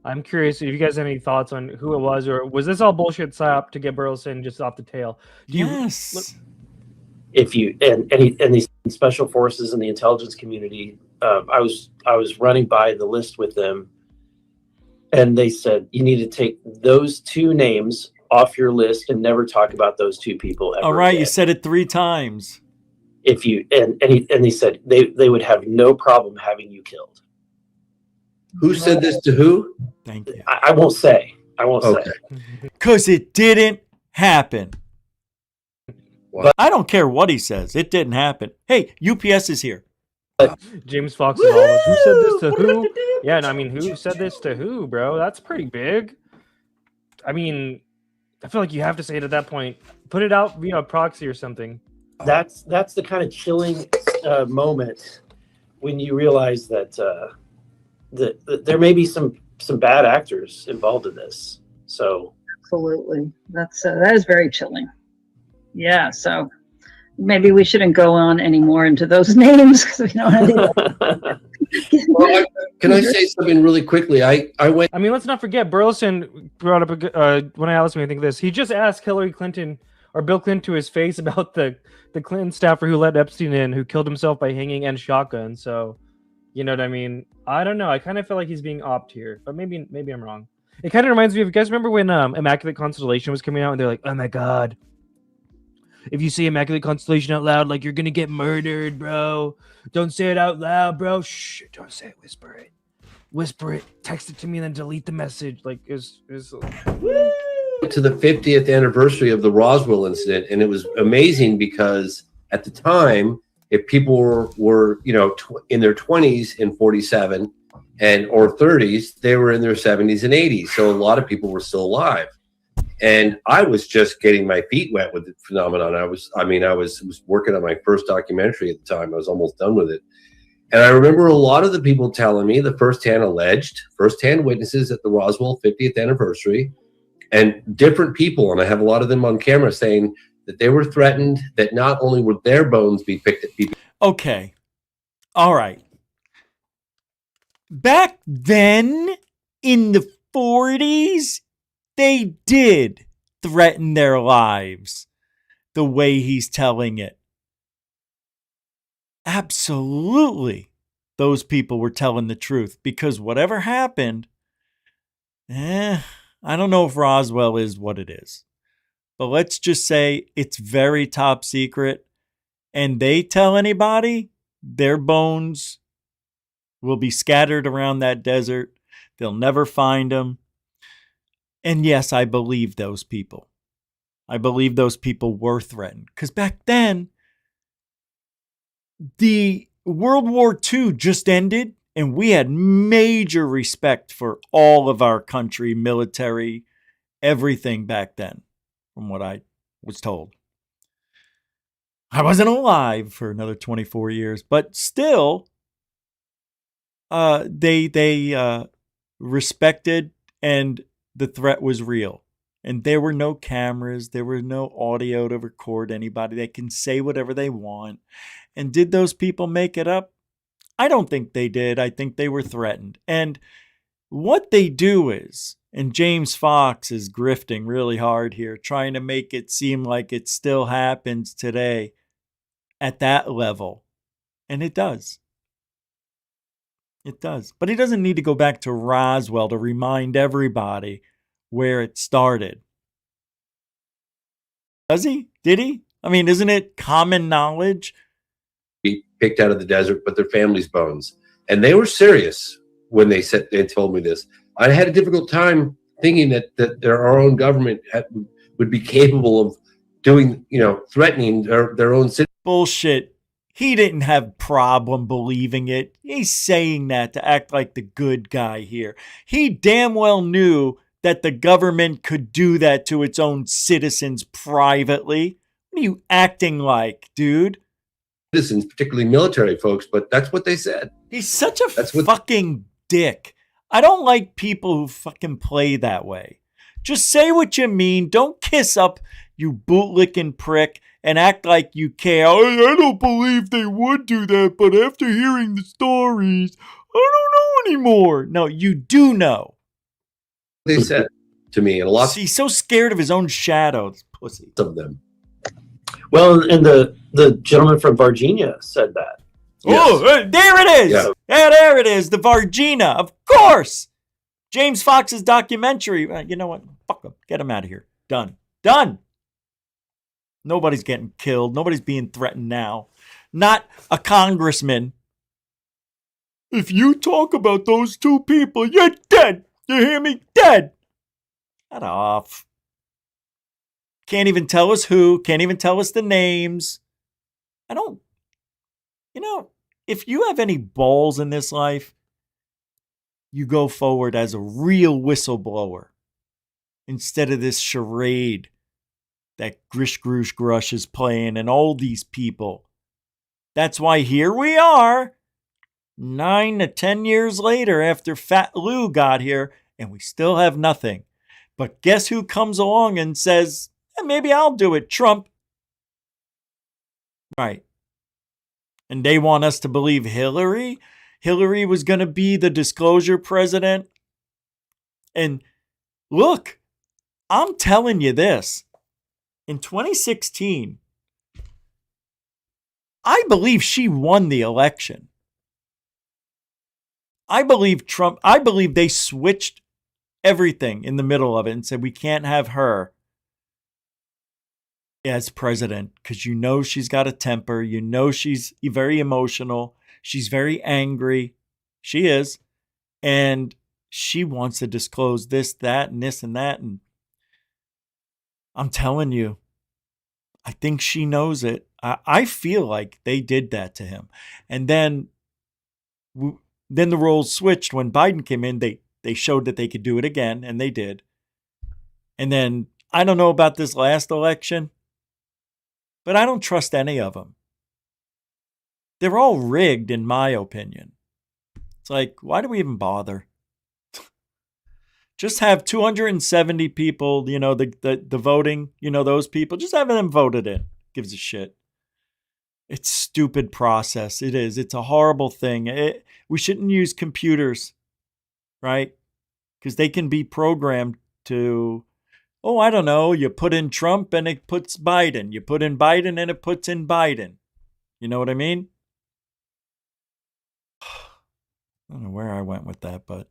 [SPEAKER 7] I'm curious if you guys have any thoughts on who it was, or was this all bullshit psyop to get Burleson just off the tail?
[SPEAKER 1] Yes.
[SPEAKER 8] If you and these special forces and the intelligence community, I was running by the list with them, and they said you need to take those two names off your list and never talk about those two people ever.
[SPEAKER 1] All right,
[SPEAKER 8] again.
[SPEAKER 1] you said it 3 times.
[SPEAKER 8] If you and they said they would have no problem having you killed.
[SPEAKER 10] Who said this to who?
[SPEAKER 1] Thank you.
[SPEAKER 8] I won't say.
[SPEAKER 10] Okay.
[SPEAKER 8] Say.
[SPEAKER 1] Because it didn't happen.
[SPEAKER 10] Wow.
[SPEAKER 1] But I don't care what he says. It didn't happen. Hey, UPS is here.
[SPEAKER 7] James Fox is all who said this to who? Yeah, and I mean, who said this to who, bro? That's pretty big. I mean, I feel like you have to say it at that point. Put it out via proxy or something.
[SPEAKER 8] That's the kind of chilling moment when you realize that that there may be some bad actors involved in this. So
[SPEAKER 9] Absolutely. That is very chilling. Yeah. So maybe we shouldn't go on anymore into those names because we don't have any.
[SPEAKER 10] Well, can I say something really quickly? I mean,
[SPEAKER 7] let's not forget Burleson brought up when I asked me, I think this. He just asked Hillary Clinton or Bill Clinton to his face about the Clinton staffer who let Epstein in, who killed himself by hanging and shotgun. So, you know what I mean? I don't know. I kind of feel like he's being opt here, but maybe I'm wrong. It kind of reminds me of, you guys remember when Immaculate Constellation was coming out and they're like, oh my god, if you say Immaculate Constellation out loud, like, you're gonna get murdered, bro. Don't say it out loud, bro. Shh, don't say it. Whisper it. Whisper it. Text it to me and then delete the message. Like, it was
[SPEAKER 10] to the 50th anniversary of the Roswell incident, and it was amazing because at the time, if people were in their 20s in 47 or 30s, they were in their 70s and 80s. So a lot of people were still alive. And I was just getting my feet wet with the phenomenon. I was working on my first documentary at the time. I was almost done with it. And I remember a lot of the people telling me, the firsthand witnesses at the Roswell 50th anniversary, and different people, and I have a lot of them on camera, saying that they were threatened, that not only would their bones be picked at people.
[SPEAKER 1] Okay. All right. Back then, in the 40s, they did threaten their lives the way he's telling it. Absolutely. Those people were telling the truth, because whatever happened, I don't know if Roswell is what it is. But let's just say it's very top secret, and they tell anybody, their bones will be scattered around that desert. They'll never find them. And yes, I believe those people. I believe those people were threatened. Because back then, the World War II just ended, and we had major respect for all of our country, military, everything back then, from what I was told. I wasn't alive for another 24 years, but still, they respected, and the threat was real. And there were no cameras, there was no audio to record anybody. They can say whatever they want. And did those people make it up? I don't think they did. I think they were threatened. And what they do is, and James Fox is grifting really hard here, trying to make it seem like it still happens today at that level. And it does. It does. But he doesn't need to go back to Roswell to remind everybody where it started. Does he? Did he? I mean, isn't it common knowledge?
[SPEAKER 10] Be picked out of the desert, but their family's bones. And they were serious when they told me this. I had a difficult time thinking that our own government would be capable of doing, threatening their own citizens.
[SPEAKER 1] Bullshit. He didn't have problem believing it. He's saying that to act like the good guy here. He damn well knew that the government could do that to its own citizens privately. What are you acting like, dude?
[SPEAKER 10] Citizens, particularly military folks, but that's what they said.
[SPEAKER 1] He's such a fucking dick. I don't like people who fucking play that way. Just say what you mean. Don't kiss up, you bootlicking prick, and act like you care. I don't believe they would do that, but after hearing the stories, I don't know anymore. No, you do know.
[SPEAKER 10] They said to me, and a lot.
[SPEAKER 1] He's so scared of his own shadow, this pussy.
[SPEAKER 10] Of them.
[SPEAKER 8] Well, and the gentleman from Virginia said that.
[SPEAKER 1] Oh, yes. There it is. Yeah, there it is. The Vargina, of course. James Fox's documentary. You know what? Fuck him. Get him out of here. Done. Nobody's getting killed. Nobody's being threatened now. Not a congressman. If you talk about those two people, you're dead. You hear me? Dead. Shut off. Can't even tell us who. Can't even tell us the names. If you have any balls in this life, you go forward as a real whistleblower instead of this charade that Grish Grush Grush is playing and all these people. That's why here we are 9 to 10 years later after Fat Lou got here, and we still have nothing. But guess who comes along and says, maybe I'll do it, Trump. Right. And they want us to believe Hillary? Hillary was going to be the disclosure president? And look, I'm telling you this. In 2016, I believe she won the election. I believe they switched everything in the middle of it and said, we can't have her as president because you know she's got a temper. You know she's very emotional. She's very angry. She is. And she wants to disclose this, that, and this and that. And I'm telling you, I think she knows it. I feel like they did that to him. And then the roles switched when Biden came in. They showed that they could do it again, and they did. And then I don't know about this last election, but I don't trust any of them. They're all rigged, in my opinion. It's like, why do we even bother? Just have 270 people, the voting, those people. Just have them voted in. Gives a shit. It's a stupid process. It is. It's a horrible thing. We shouldn't use computers, right? Because they can be programmed to, I don't know, you put in Trump and it puts Biden. You put in Biden and it puts in Biden. You know what I mean? I don't know where I went with that, but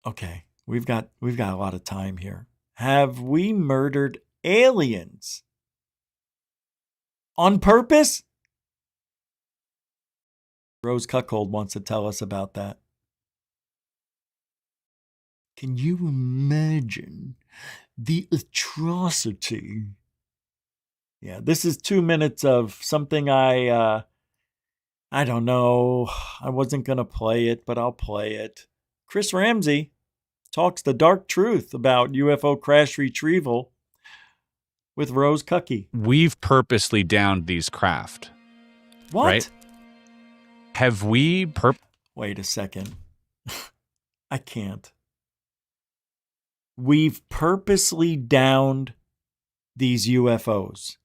[SPEAKER 1] okay, we've got a lot of time here. Have we murdered aliens on purpose? Rose Cuckold wants to tell us about that. Can you imagine the atrocity? Yeah, this is 2 minutes of something I don't know. I wasn't going to play it, but I'll play it. Chris Ramsey talks the dark truth about UFO crash retrieval with Rose Cucky.
[SPEAKER 11] We've purposely downed these craft.
[SPEAKER 1] What?
[SPEAKER 11] Right? Have we
[SPEAKER 1] Wait a second. I can't. We've purposely downed these UFOs.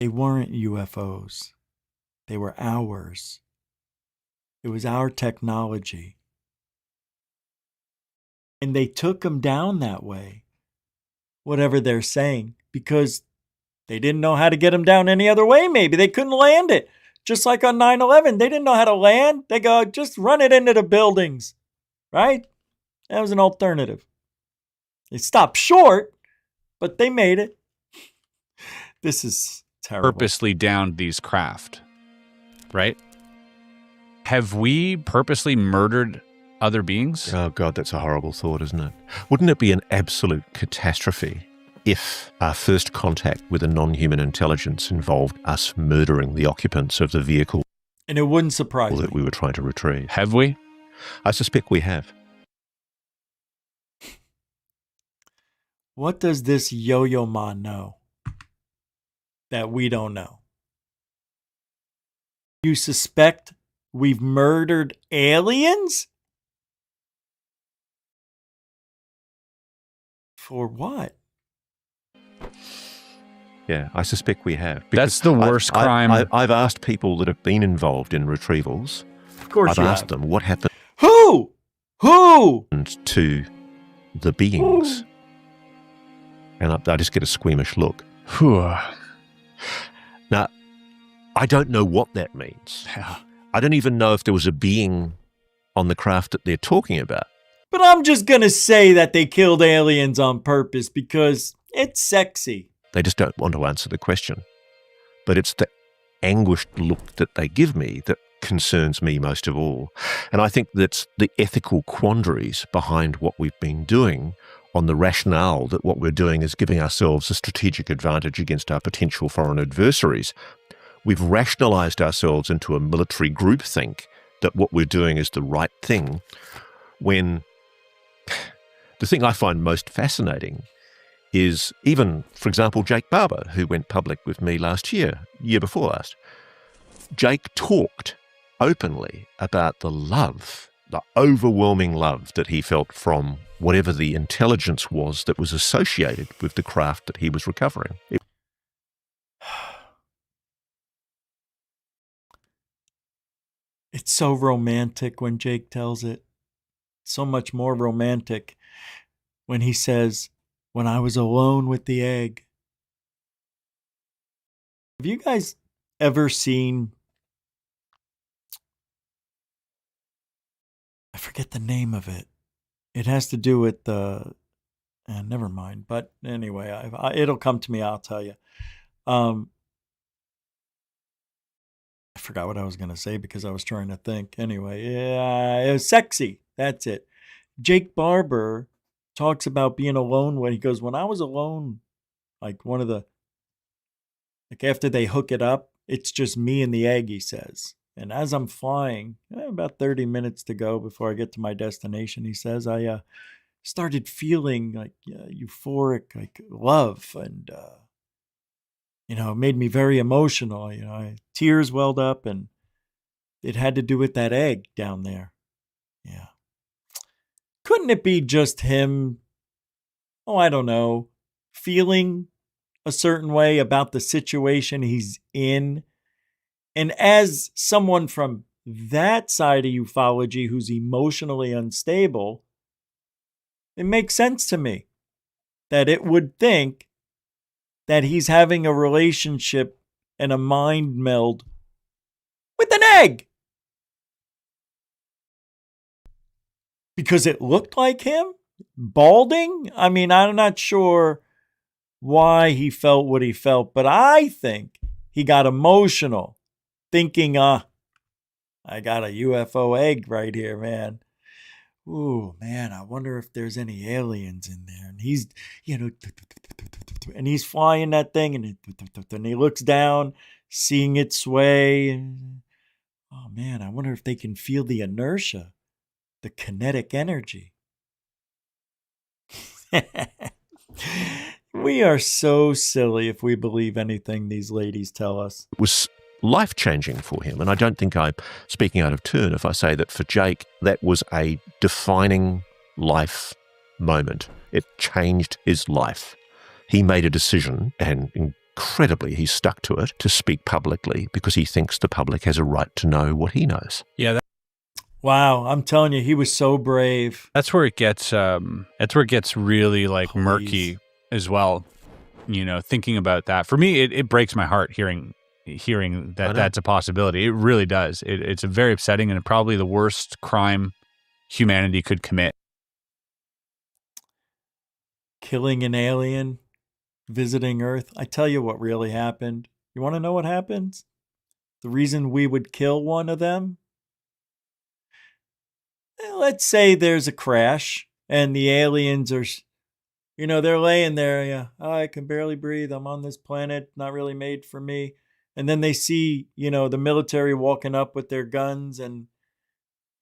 [SPEAKER 1] They weren't UFOs. They were ours. It was our technology. And they took them down that way, whatever they're saying, because they didn't know how to get them down any other way. Maybe they couldn't land it. Just like on 9/11, they didn't know how to land. They go, just run it into the buildings, right? That was an alternative. They stopped short, but they made it. This is terrible.
[SPEAKER 11] Purposely downed these craft, right? Have we purposely murdered other beings?
[SPEAKER 3] Oh, God, that's a horrible thought, isn't it? Wouldn't it be an absolute catastrophe if our first contact with a non-human intelligence involved us murdering the occupants of the vehicle?
[SPEAKER 1] And it wouldn't surprise me
[SPEAKER 3] that we were trying to retrieve.
[SPEAKER 11] Have we?
[SPEAKER 3] I suspect we have.
[SPEAKER 1] What does this Yo-Yo Ma know that we don't know? You suspect we've murdered aliens? For what?
[SPEAKER 3] Yeah, I suspect we have.
[SPEAKER 11] That's the worst crime.
[SPEAKER 3] I've asked people that have been involved in retrievals.
[SPEAKER 1] Of course
[SPEAKER 3] I've asked them what happened.
[SPEAKER 1] Who
[SPEAKER 3] to the beings? And I just get a squeamish look. Now, I don't know what that means. I don't even know if there was a being on the craft that they're talking about.
[SPEAKER 1] But I'm just going to say that they killed aliens on purpose because it's sexy.
[SPEAKER 3] They just don't want to answer the question. But it's the anguished look that they give me that concerns me most of all. And I think that's the ethical quandaries behind what we've been doing on the rationale that what we're doing is giving ourselves a strategic advantage against our potential foreign adversaries. We've rationalized ourselves into a military groupthink that what we're doing is the right thing, when the thing I find most fascinating is even, for example, Jake Barber, who went public with me year before last. Jake talked openly about the love, the overwhelming love that he felt from whatever the intelligence was that was associated with the craft that he was recovering.
[SPEAKER 1] It's so romantic when Jake tells it. So much more romantic when he says, when I was alone with the egg. Have you guys ever seen, I forget the name of it. It has to do with the, never mind. But anyway, it'll come to me. I'll tell you. I forgot what I was going to say because I was trying to think. Anyway, yeah, it was Sexy. That's it. Jake Barber talks about being alone when he goes, when I was alone, like after they hook it up, it's just me and the egg, he says. And as I'm flying, about 30 minutes to go before I get to my destination, he says, I started feeling like euphoric, like love. And, it made me very emotional. Tears welled up, and it had to do with that egg down there. Yeah. Couldn't it be just him, I don't know, feeling a certain way about the situation he's in? And as someone from that side of ufology who's emotionally unstable, it makes sense to me that it would think that he's having a relationship and a mind meld with an egg. Because it looked like him, balding. I mean, I'm not sure why he felt what he felt, but I think he got emotional thinking, I got a UFO egg right here, man. Ooh, man, I wonder if there's any aliens in there. And he's, and he's flying that thing, and he looks down, seeing it sway. Oh, man, I wonder if they can feel the inertia, the kinetic energy. We are so silly if we believe anything these ladies tell us.
[SPEAKER 3] It was life-changing for him, and I don't think I'm speaking out of turn if I say that for Jake, that was a defining life moment. It changed his life. He made a decision, and incredibly, he stuck to it, to speak publicly because he thinks the public has a right to know what he knows.
[SPEAKER 11] Yeah.
[SPEAKER 1] Wow, I'm telling you, he was so brave.
[SPEAKER 11] That's where it gets really like murky as well. Thinking about that. For me, it breaks my heart hearing that that's a possibility. It really does. It's a very upsetting and probably the worst crime humanity could commit.
[SPEAKER 1] Killing an alien, visiting Earth. I tell you what really happened. You want to know what happens? The reason we would kill one of them? Let's say there's a crash and the aliens are, they're laying there. Yeah, I can barely breathe. I'm on this planet, not really made for me. And then they see, the military walking up with their guns and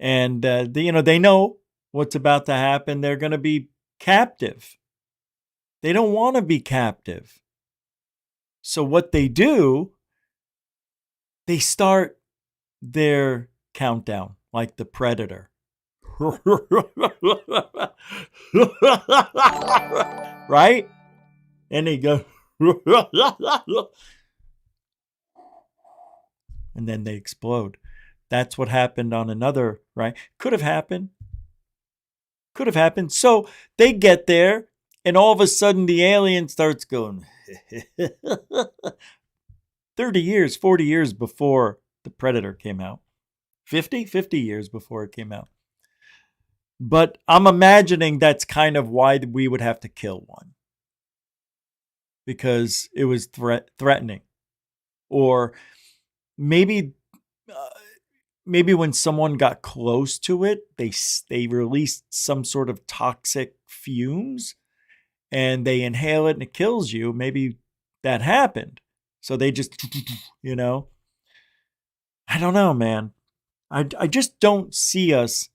[SPEAKER 1] they know what's about to happen. They're going to be captive. They don't want to be captive. So what they do, they start their countdown like the Predator. Right? And they go, and then they explode. That's what happened on another, right? Could have happened. So they get there, and all of a sudden the alien starts going 30 years, 40 years before the Predator came out. 50 years before it came out. But I'm imagining that's kind of why we would have to kill one. Because it was threatening. Or maybe when someone got close to it, they released some sort of toxic fumes and they inhale it and it kills you. Maybe that happened. So they just, I don't know, man. I just don't see us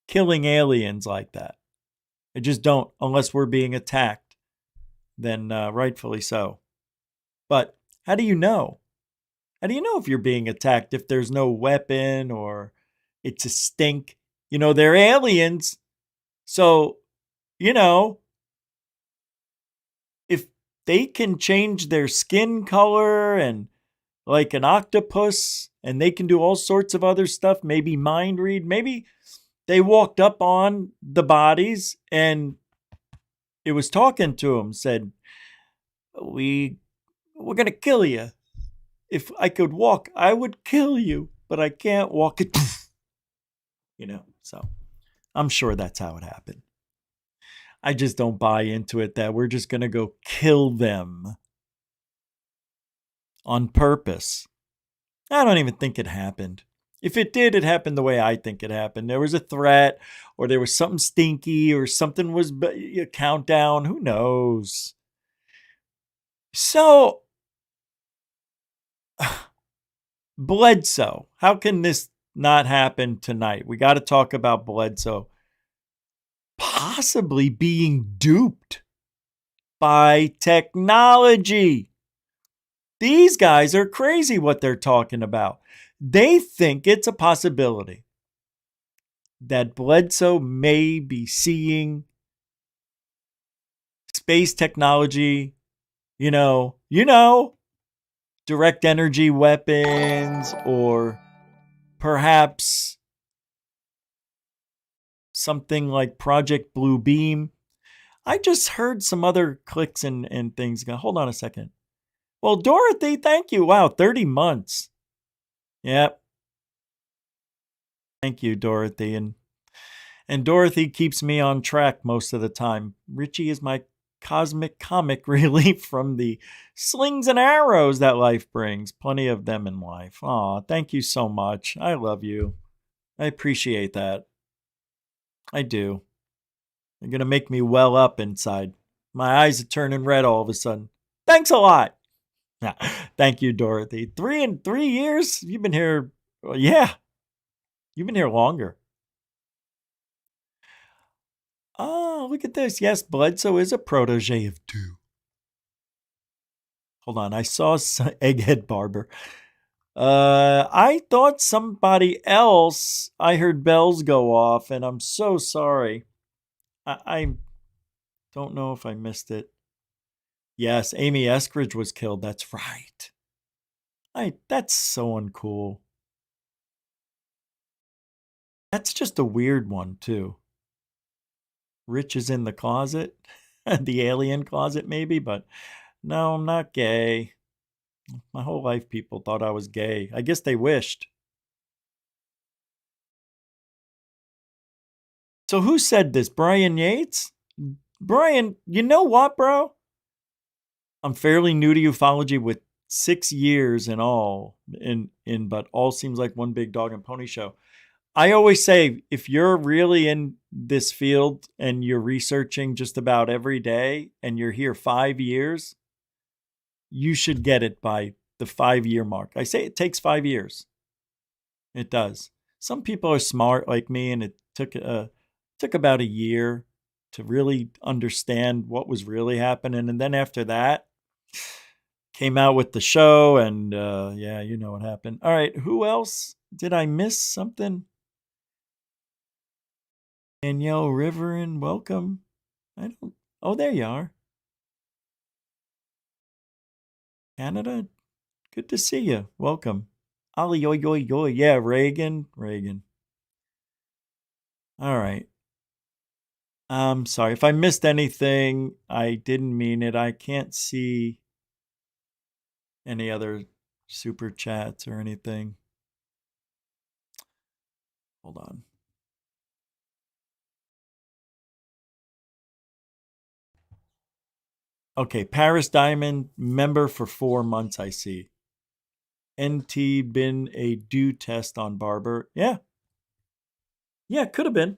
[SPEAKER 1] killing aliens like that. I just don't, unless we're being attacked. Then rightfully so. But how do you know? How do you know if you're being attacked if there's no weapon or it's a stink? They're aliens. So, if they can change their skin color and like an octopus, and they can do all sorts of other stuff, maybe mind read, maybe they walked up on the bodies and it was talking to him, said, we're going to kill you. If I could walk, I would kill you, but I can't walk it. So I'm sure that's how it happened. I just don't buy into it that we're just going to go kill them on purpose. I don't even think it happened. If it did, it happened the way I think it happened. There was a threat, or there was something stinky, or something was a countdown. Who knows? So, Bledsoe. How can this not happen tonight? We got to talk about Bledsoe possibly being duped by technology. These guys are crazy what they're talking about. They think it's a possibility that Bledsoe may be seeing space technology, direct energy weapons, or perhaps something like Project Blue Beam. I just heard some other clicks and things. Hold on a second. Well, Dorothy, thank you. Wow, 30 months. Yep. Thank you, Dorothy. And Dorothy keeps me on track most of the time. Richie is my cosmic comic relief from the slings and arrows that life brings. Plenty of them in life. Aw, thank you so much. I love you. I appreciate that. I do. You're going to make me well up inside. My eyes are turning red all of a sudden. Thanks a lot. Thank you, Dorothy. 3 years? You've been here. Well, yeah. You've been here longer. Oh, look at this. Yes, Bledsoe is a protege of 2. Hold on. I saw Egghead Barber. I thought somebody else. I heard bells go off, and I'm so sorry. I don't know if I missed it. Yes, Amy Eskridge was killed. That's right. That's so uncool. That's just a weird one, too. Rich is in the closet. The alien closet, maybe, but no, I'm not gay. My whole life, people thought I was gay. I guess they wished. So who said this? Brian Yates? Brian, you know what, bro? I'm fairly new to ufology with 6 years in all, but all seems like one big dog and pony show. I always say, if you're really in this field and you're researching just about every day and you're here 5 years, you should get it by the 5-year mark. I say it takes 5 years. It does. Some people are smart like me, and it took about a year to really understand what was really happening. And then after that, came out with the show, and yeah, you know what happened. All right, who else? Did I miss something? Danielle Riverin, welcome. Oh, there you are. Canada, good to see you. Welcome. Ali, yo, yo, yo. Yeah, Reagan. All right. I'm sorry. If I missed anything, I didn't mean it. I can't see any other super chats or anything. Hold on. Okay, Paris Diamond, member for 4 months, I see. NT been a do test on Barber. Yeah. Yeah, could have been.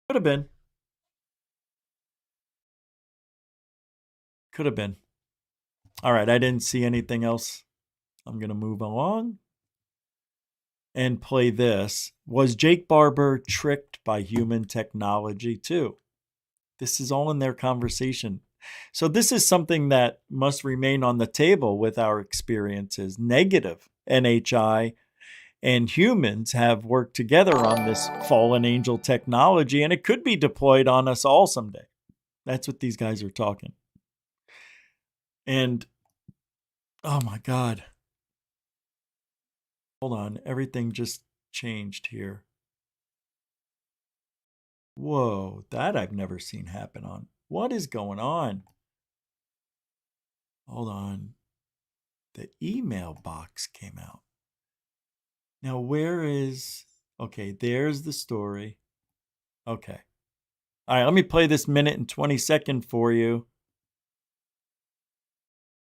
[SPEAKER 1] Could have been. Could have been. All right, I didn't see anything else. I'm going to move along and play this. Was Jake Barber tricked by human technology too? This is all in their conversation. So this is something that must remain on the table with our experiences. Negative NHI and humans have worked together on this fallen angel technology, and it could be deployed on us all someday. That's what these guys are talking. And, oh my God. Hold on. Everything just changed here. Whoa, that I've never seen happen on. What is going on? Hold on. The email box came out. Now, where is... Okay, there's the story. Okay. All right, let me play this minute and 20-second for you.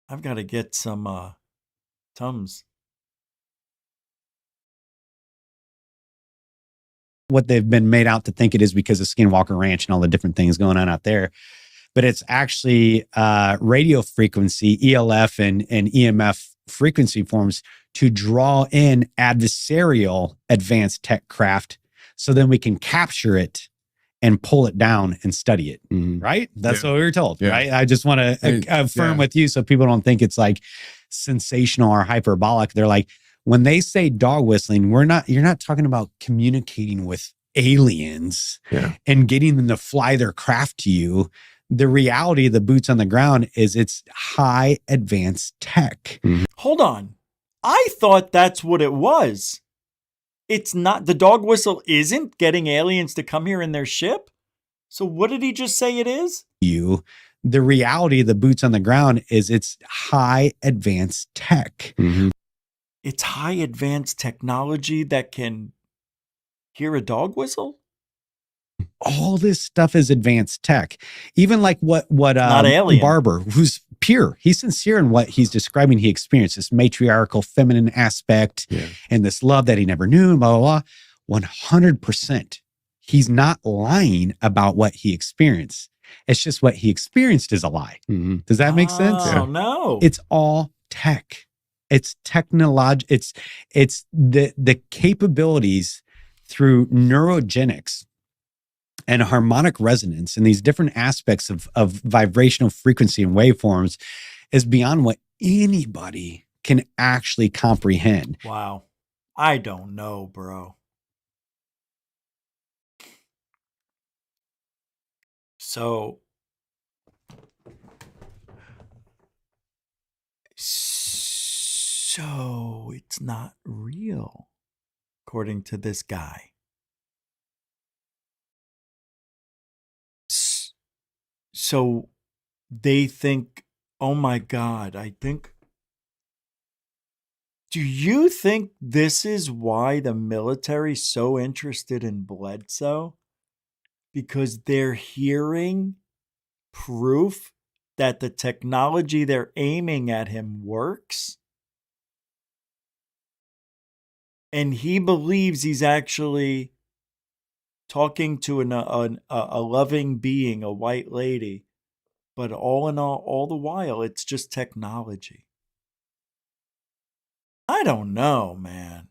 [SPEAKER 1] I've got to get some Tums.
[SPEAKER 12] What they've been made out to think it is because of Skinwalker Ranch and all the different things going on out there. But it's actually radio frequency, ELF and EMF frequency forms to draw in adversarial advanced tech craft so then we can capture it and pull it down and study it. Right? That's what we were told, right? I just want to affirm with you so people don't think it's like sensational or hyperbolic. They're like, when they say dog whistling, you're not talking about communicating with aliens and getting them to fly their craft to you. The reality of the boots on the ground is it's high advanced tech.
[SPEAKER 1] Hold on. I thought that's what it was. It's not, the dog whistle isn't getting aliens to come here in their ship? So what did he just say it is?
[SPEAKER 12] The reality of the boots on the ground is it's high advanced tech.
[SPEAKER 1] It's high advanced technology that can hear a dog whistle?
[SPEAKER 12] All this stuff is advanced tech. Even like what
[SPEAKER 1] Not alien.
[SPEAKER 12] Barber, who's pure, he's sincere in what he's describing. He experienced this matriarchal feminine aspect and this love that he never knew, blah, blah, blah. 100%. He's not lying about what he experienced. It's just what he experienced is a lie. Does that make sense?
[SPEAKER 1] Oh, no.
[SPEAKER 12] It's all tech. It's technology. It's the capabilities through neurogenics and harmonic resonance and these different aspects of vibrational frequency and waveforms is beyond what anybody can actually comprehend.
[SPEAKER 1] Wow. I don't know, bro. So it's not real, according to this guy. So they think, oh my God, do you think this is why the military's so interested in Bledsoe? Because they're hearing proof that the technology they're aiming at him works? And he believes he's actually talking to a loving being, a white lady. But all in all the while, it's just technology. I don't know, man.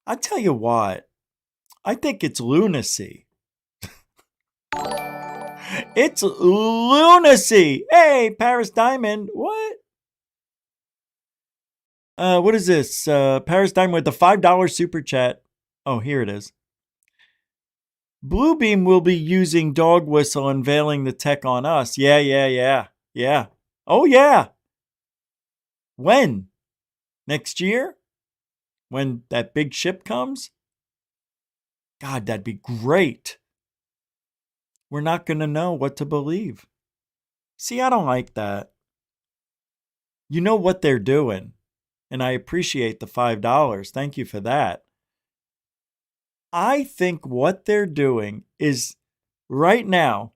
[SPEAKER 1] I tell you what, I think it's lunacy. It's lunacy. Hey, Paris Diamond, what? What is this? Paris Diamond with the $5 super chat. Oh, here it is. Bluebeam will be using dog whistle unveiling the tech on us. Yeah. Oh, yeah. When? Next year? When that big ship comes? God, that'd be great. We're not going to know what to believe. See, I don't like that. You know what they're doing, and I appreciate the $5. Thank you for that. I think what they're doing is, right now,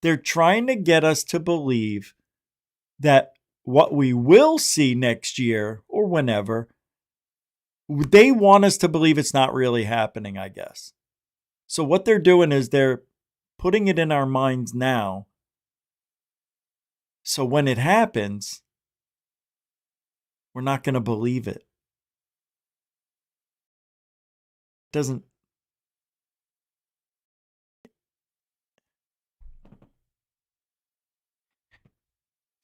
[SPEAKER 1] they're trying to get us to believe that what we will see next year or whenever, they want us to believe it's not really happening, I guess. So what they're doing is they're putting it in our minds now. So when it happens, we're not going to believe it. Doesn't.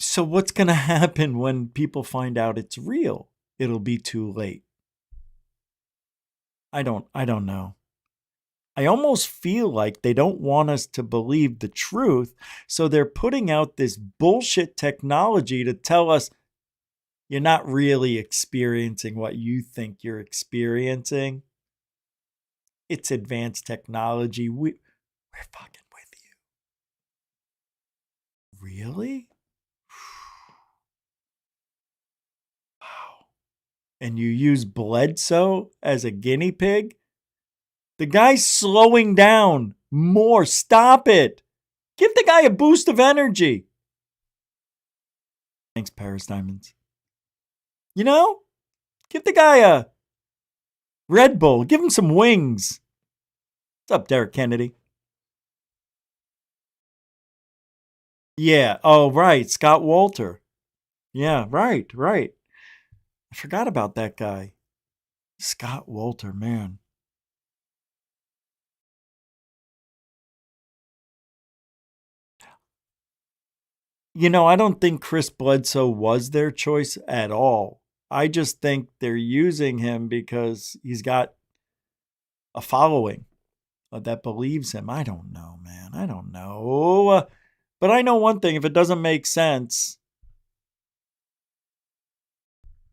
[SPEAKER 1] So what's going to happen when people find out it's real? It'll be too late. I don't know. I almost feel like they don't want us to believe the truth, so they're putting out this bullshit technology to tell us you're not really experiencing what you think you're experiencing. It's advanced technology. We're fucking Really? Wow. And you use Bledsoe as a guinea pig? The guy's slowing down more. Stop it. Give the guy a boost of energy. Thanks, Paris Diamonds. You know, give the guy a Red Bull. Give him some wings. What's up, Derek Kennedy? Yeah. Oh, right. Scott Walter. Yeah, right. I forgot about that guy. Scott Walter, man. You know, I don't think Chris Bledsoe was their choice at all. I just think they're using him because he's got a following that believes him. I don't know, man. I don't know. But I know one thing. If it doesn't make sense,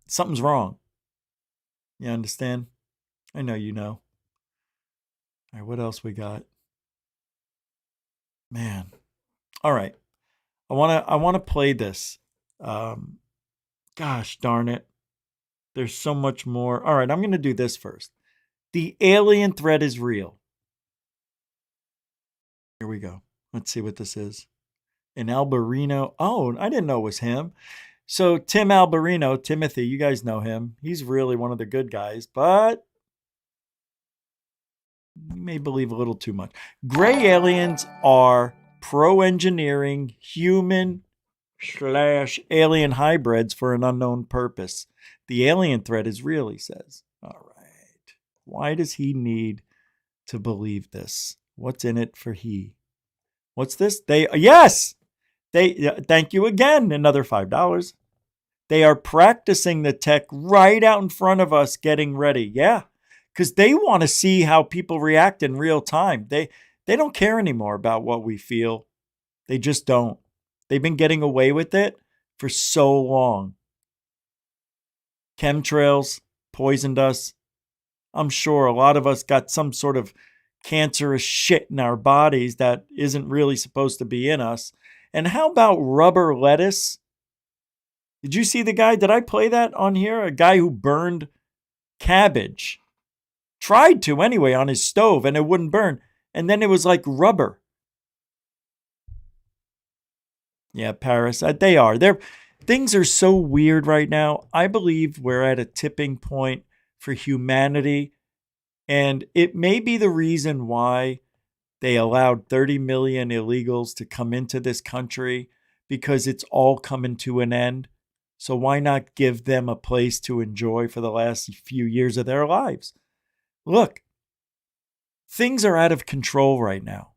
[SPEAKER 1] something's wrong. You understand? I know you know. All right, what else we got? Man. All right. I want to play this. Gosh darn it. There's so much more. All right, I'm going to do this first. The alien threat is real. Here we go. Let's see what this is. An Alberino. Oh, I didn't know it was him. So Tim Alberino, Timothy, you guys know him. He's really one of the good guys, but you may believe a little too much. Gray aliens are pro-engineering human/alien hybrids for an unknown purpose. The alien threat is real, he says. All right. Why does he need to believe this? What's in it for he? What's this? Thank you again. Another $5. They are practicing the tech right out in front of us, getting ready. Yeah. Because they want to see how people react in real time. They don't care anymore about what we feel. They just don't. They've been getting away with it for so long. Chemtrails poisoned us. I'm sure a lot of us got some sort of cancerous shit in our bodies that isn't really supposed to be in us. And how about rubber lettuce? Did you see the guy? Did I play that on here? A guy who burned cabbage. Tried to anyway on his stove and it wouldn't burn. And then it was like rubber. Yeah, Paris. They are. Things are so weird right now. I believe we're at a tipping point for humanity. And it may be the reason why they allowed 30 million illegals to come into this country, because it's all coming to an end. So why not give them a place to enjoy for the last few years of their lives? Look, things are out of control right now.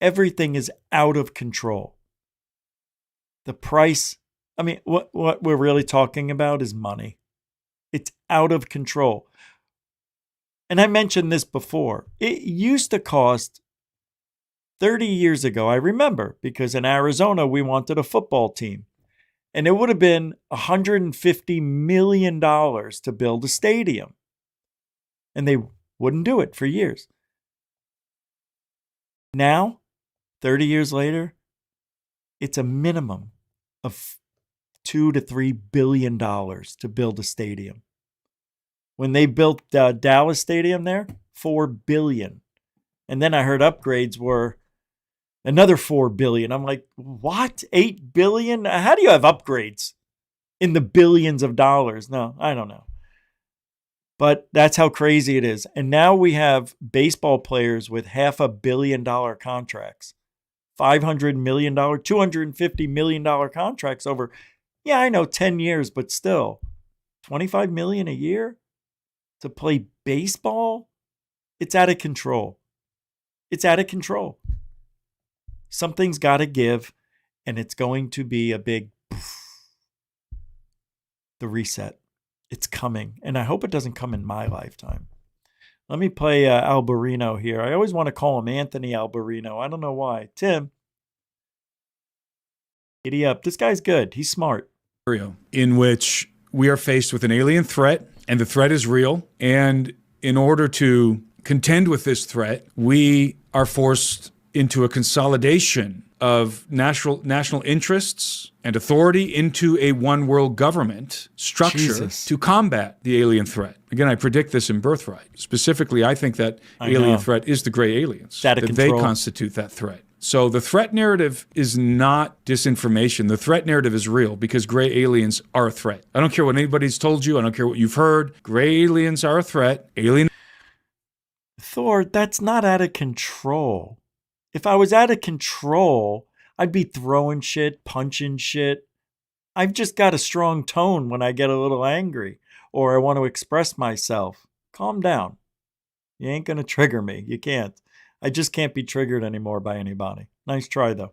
[SPEAKER 1] Everything is out of control. The price, I mean, what we're really talking about is money. It's out of control. And I mentioned this before. It used to cost 30 years ago, I remember, because in Arizona, we wanted a football team. And it would have been $150 million to build a stadium. And they wouldn't do it for years. Now, 30 years later, it's a minimum of $2 to $3 billion to build a stadium. When they built Dallas Stadium there, $4 billion. And then I heard upgrades were another $4 billion. I'm like, what? $8 billion? How do you have upgrades in the billions of dollars? No, I don't know. But that's how crazy it is. And now we have baseball players with $500 million contracts, $500 million, $250 million contracts over, yeah, I know 10 years, but still $25 million a year to play baseball. It's out of control. It's out of control. Something's got to give, and it's going to be a big the reset. It's coming, and I hope it doesn't come in my lifetime. Let me play Alberino here. I always want to call him Anthony Alberino. I don't know why. Tim, giddy up. This guy's good. He's smart.
[SPEAKER 13] In which we are faced with an alien threat, and the threat is real. And in order to contend with this threat, we are forced into a consolidation of national interests and authority into a one world government structure
[SPEAKER 1] Jesus.
[SPEAKER 13] to combat the alien threat. Again, I predict this in Birthright. Specifically, I think that alien threat is the gray aliens, that they constitute that threat. So the threat narrative is not disinformation. The threat narrative is real because gray aliens are a threat. I don't care what anybody's told you. I don't care what you've heard. Gray aliens are a threat.
[SPEAKER 1] Thor, that's not out of control. If I was out of control, I'd be throwing shit, punching shit. I've just got a strong tone when I get a little angry or I want to express myself. Calm down. You ain't going to trigger me. You can't. I just can't be triggered anymore by anybody. Nice try, though.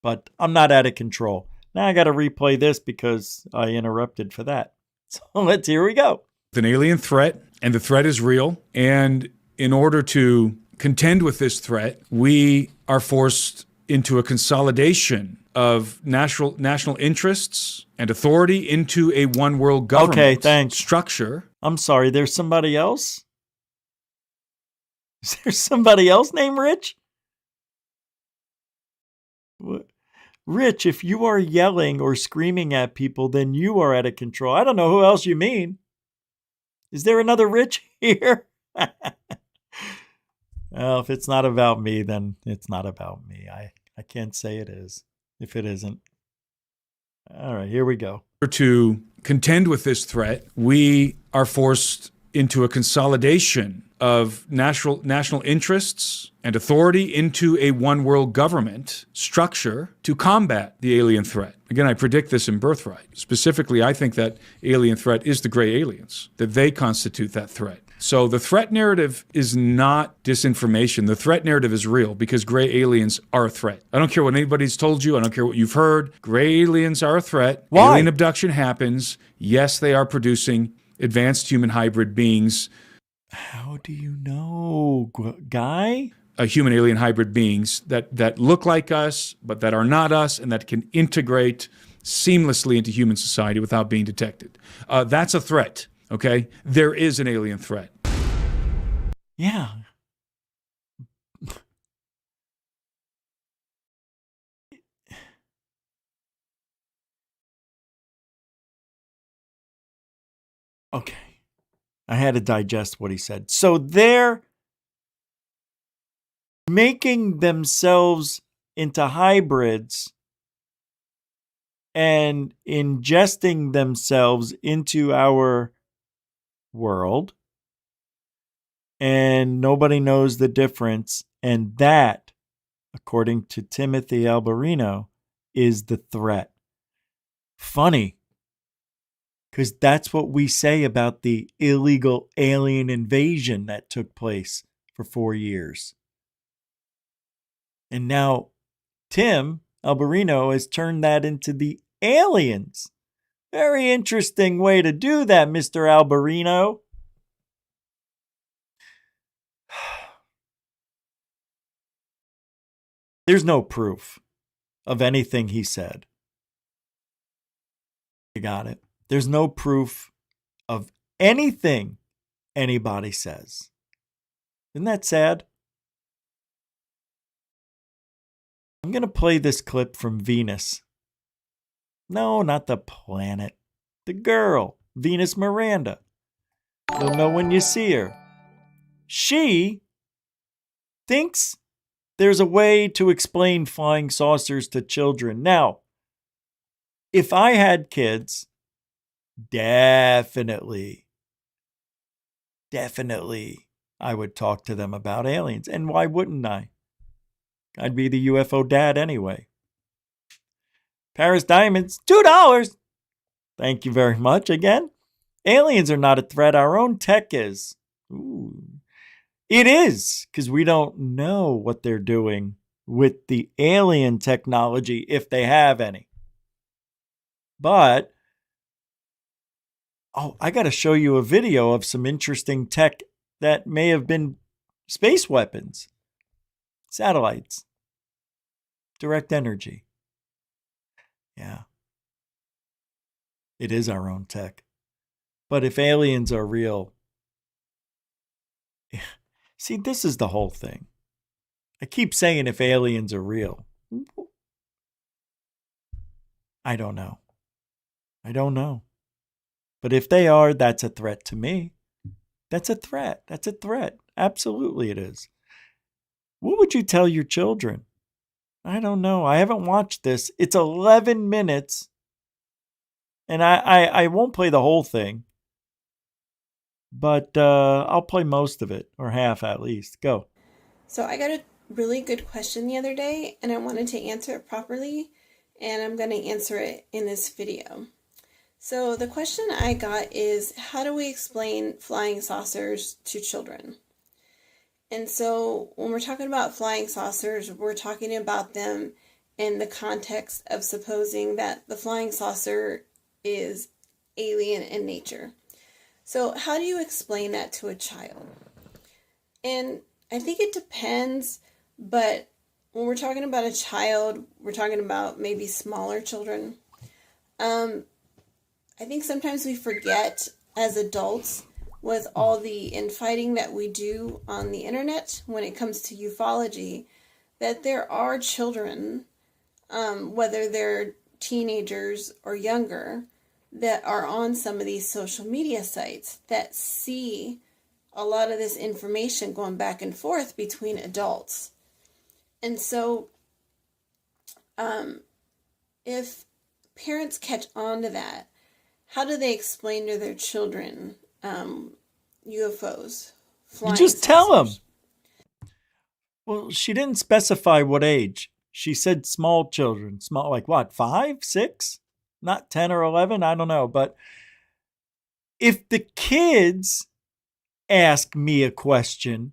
[SPEAKER 1] But I'm not out of control. Now I got to replay this because I interrupted for that. So here we go.
[SPEAKER 13] An alien threat, and the threat is real. And in order to contend with this threat, we are forced into a consolidation of national interests and authority into a one world government structure.
[SPEAKER 1] I'm sorry, there's somebody else? Is there somebody else named Rich? What? Rich, if you are yelling or screaming at people, then you are out of control. I don't know who else you mean. Is there another Rich here? Well, if it's not about me, then it's not about me. I can't say it is if it isn't. All right, here we go.
[SPEAKER 13] To contend with this threat, we are forced into a consolidation of national interests and authority into a one world government structure to combat the alien threat. Again, I predict this in Birthright. Specifically, I think that alien threat is the gray aliens, that they constitute that threat. So the threat narrative is not disinformation. The threat narrative is real because gray aliens are a threat. I don't care what anybody's told you. I don't care what you've heard. Gray aliens are a threat.
[SPEAKER 1] Why?
[SPEAKER 13] Alien abduction happens. Yes, they are producing advanced human hybrid beings.
[SPEAKER 1] How do you know, guy?
[SPEAKER 13] Human alien hybrid beings that look like us, but that are not us, and that can integrate seamlessly into human society without being detected. That's a threat. Okay, there is an alien threat.
[SPEAKER 1] Yeah. Okay. I had to digest what he said. So they're making themselves into hybrids and ingesting themselves into our world, and nobody knows the difference. And that, according to Timothy Alberino, is the threat. Funny, because that's what we say about the illegal alien invasion that took place for 4 years. And now Tim Alberino has turned that into the aliens. Very interesting way to do that, Mr. Alberino. There's no proof of anything he said. You got it. There's no proof of anything anybody says. Isn't that sad? I'm going to play this clip from Venus. No, not the planet. The girl, Venus Miranda. You'll know when you see her. She thinks there's a way to explain flying saucers to children. Now, if I had kids, definitely, I would talk to them about aliens. And why wouldn't I? I'd be the UFO dad anyway. Paris Diamonds, $2. Thank you very much again. Aliens are not a threat. Our own tech is. Ooh. It is, because we don't know what they're doing with the alien technology, if they have any. But, I got to show you a video of some interesting tech that may have been space weapons, satellites, direct energy. Yeah. It is our own tech. But if aliens are real, see, this is the whole thing. I keep saying if aliens are real. I don't know. I don't know. But if they are, that's a threat to me. That's a threat. That's a threat. Absolutely it is. What would you tell your children? I don't know. I haven't watched this. It's 11 minutes. And I won't play the whole thing. But I'll play most of it, or half at least. Go.
[SPEAKER 14] So I got a really good question the other day, and I wanted to answer it properly, and I'm going to answer it in this video. So the question I got is, how do we explain flying saucers to children? And so when we're talking about flying saucers, we're talking about them in the context of supposing that the flying saucer is alien in nature. So how do you explain that to a child? And I think it depends, but when we're talking about a child, we're talking about maybe smaller children. I think sometimes we forget as adults with all the infighting that we do on the internet when it comes to ufology, that there are children, whether they're teenagers or younger, that are on some of these social media sites that see a lot of this information going back and forth between adults. And so if parents catch on to that, how do they explain to their children UFOs?
[SPEAKER 1] You just tell them. Well, she didn't specify what age. She said small children. Small, like what, 5, 6? Not 10 or 11? I don't know. But if the kids ask me a question,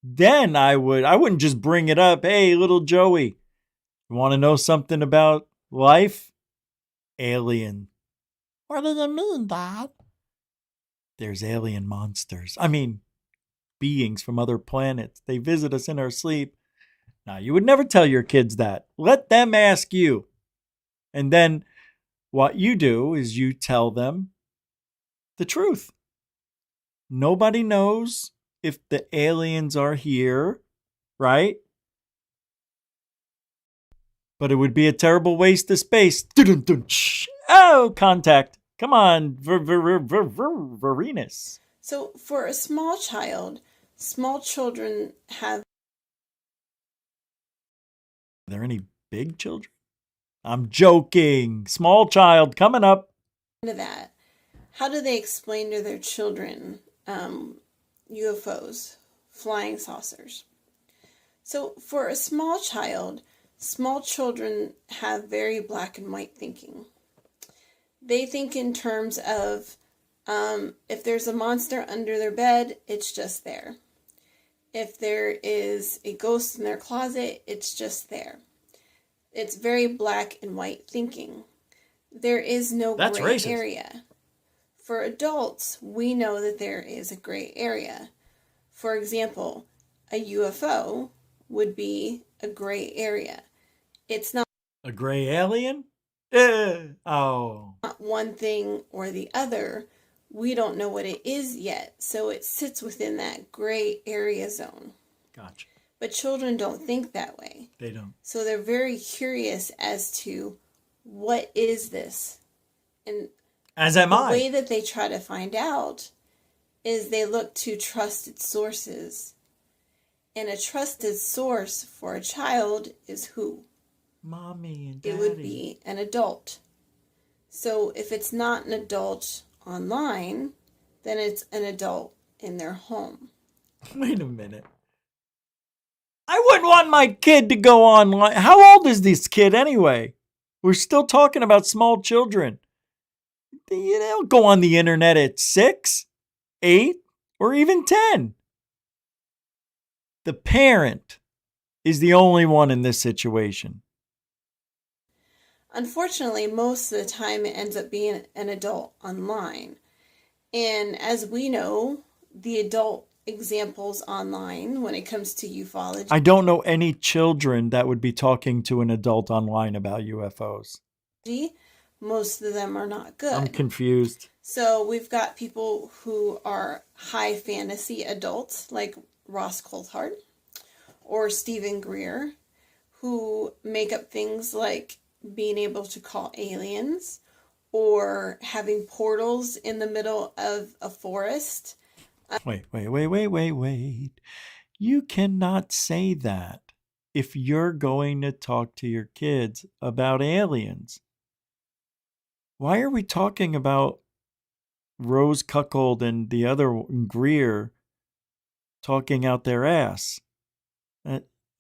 [SPEAKER 1] then I wouldn't just bring it up. Hey, little Joey, you want to know something about life? Alien. What do you mean, Dad? There's alien monsters. I mean, beings from other planets. They visit us in our sleep. Now, you would never tell your kids that. Let them ask you. And then what you do is you tell them the truth. Nobody knows if the aliens are here, right? But it would be a terrible waste of space. Oh, contact. Come on, Venus.
[SPEAKER 14] So for a small child, small children have...
[SPEAKER 1] Are there any big children? I'm joking. Small child coming up.
[SPEAKER 14] That. How do they explain to their children UFOs, flying saucers? So for a small child, small children have very black and white thinking. They think in terms of if there's a monster under their bed, it's just there. If there is a ghost in their closet, it's just there. It's very black and white thinking. There is no gray area. For adults, we know that there is a gray area. For example, a UFO would be a gray area. It's not
[SPEAKER 1] a gray alien?
[SPEAKER 14] Not one thing or the other. We don't know what it is yet, so it sits within that gray area zone.
[SPEAKER 1] Gotcha.
[SPEAKER 14] But children don't think that way.
[SPEAKER 1] They don't.
[SPEAKER 14] So they're very curious as to what is this? And
[SPEAKER 1] as am I.
[SPEAKER 14] The way that they try to find out is they look to trusted sources. And a trusted source for a child is who?
[SPEAKER 1] Mommy and Daddy.
[SPEAKER 14] It would be an adult. So if it's not an adult online, then it's an adult in their home.
[SPEAKER 1] Wait a minute. I wouldn't want my kid to go online. How old is this kid anyway? We're still talking about small children. They don't go on the internet at 6, 8, or even 10. The parent is the only one in this situation.
[SPEAKER 14] Unfortunately, most of the time it ends up being an adult online. And as we know, the adult examples online when it comes to ufology.
[SPEAKER 1] I don't know any children that would be talking to an adult online about UFOs.
[SPEAKER 14] Most of them are not good.
[SPEAKER 1] I'm confused.
[SPEAKER 14] So we've got people who are high fantasy adults like Ross Coulthard, or Stephen Greer, who make up things like being able to call aliens or having portals in the middle of a forest.
[SPEAKER 1] Wait. You cannot say that if you're going to talk to your kids about aliens. Why are we talking about Rose Cuckold and the other Greer talking out their ass?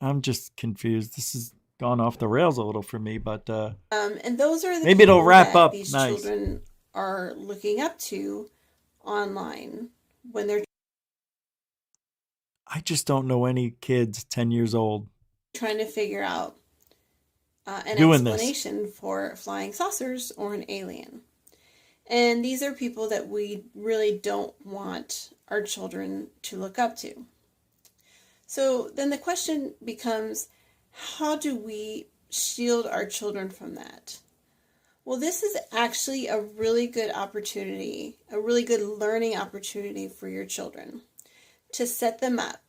[SPEAKER 1] I'm just confused. This has gone off the rails a little for me, but
[SPEAKER 14] and those are the
[SPEAKER 1] maybe it'll
[SPEAKER 14] people
[SPEAKER 1] wrap
[SPEAKER 14] that
[SPEAKER 1] up
[SPEAKER 14] these
[SPEAKER 1] nice.
[SPEAKER 14] children are looking up to online when they're
[SPEAKER 1] I just don't know any kids 10 years old
[SPEAKER 14] trying to figure out an
[SPEAKER 1] doing this.
[SPEAKER 14] explanation for flying saucers or an alien. And these are people that we really don't want our children to look up to. So then the question becomes, how do we shield our children from that? Well, this is actually a really good opportunity, a really good learning opportunity for your children to set them up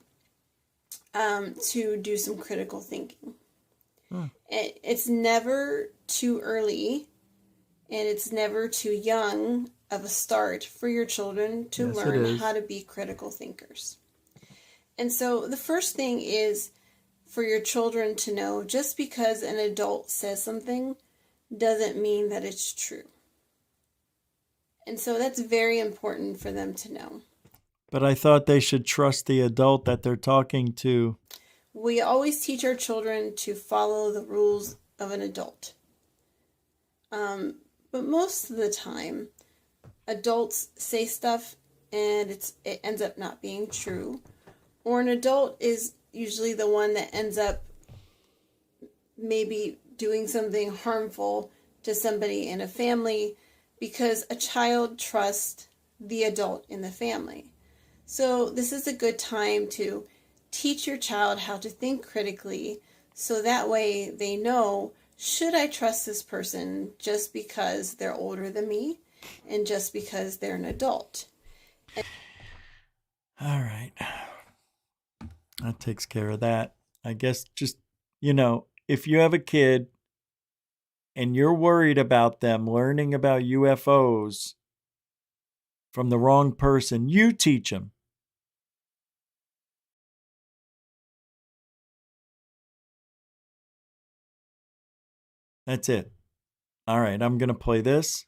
[SPEAKER 14] to do some critical thinking. It's never too early and it's never too young of a start for your children to learn how to be critical thinkers. And so the first thing is for your children to know, just because an adult says something doesn't mean that it's true. And so that's very important for them to know.
[SPEAKER 1] But I thought they should trust the adult that they're talking to.
[SPEAKER 14] We always teach our children to follow the rules of an adult. But most of the time, adults say stuff and it ends up not being true. Or an adult is usually the one that ends up maybe doing something harmful to somebody in a family because a child trusts the adult in the family. So this is a good time to teach your child how to think critically so that way they know, should I trust this person just because they're older than me and just because they're an adult?
[SPEAKER 1] All right. That takes care of that. I guess just, if you have a kid and you're worried about them learning about UFOs from the wrong person, you teach them. That's it. All right, I'm going to play this.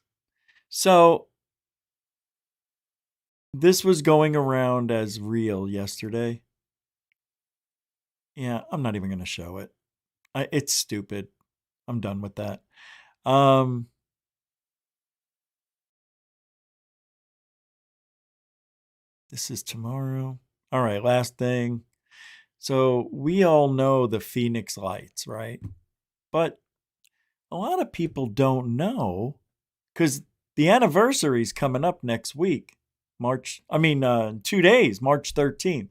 [SPEAKER 1] So, this was going around as real yesterday. Yeah, I'm not even going to show it. It's stupid. I'm done with that. This is tomorrow. All right, last thing. So we all know the Phoenix Lights, right? But a lot of people don't know because the anniversary is coming up next week. 2 days, March 13th.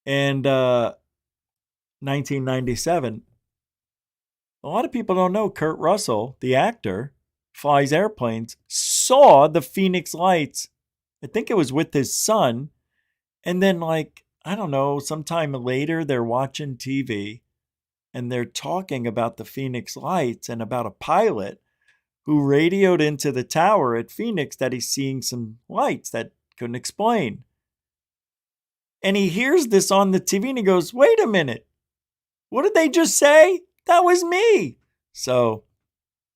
[SPEAKER 1] And 1997. A lot of people don't know Kurt Russell, the actor, flies airplanes, saw the Phoenix Lights. I think it was with his son. And then, I don't know, sometime later, they're watching TV and they're talking about the Phoenix Lights and about a pilot who radioed into the tower at Phoenix that he's seeing some lights that couldn't explain. And he hears this on the TV and he goes, wait a minute. What did they just say? That was me. So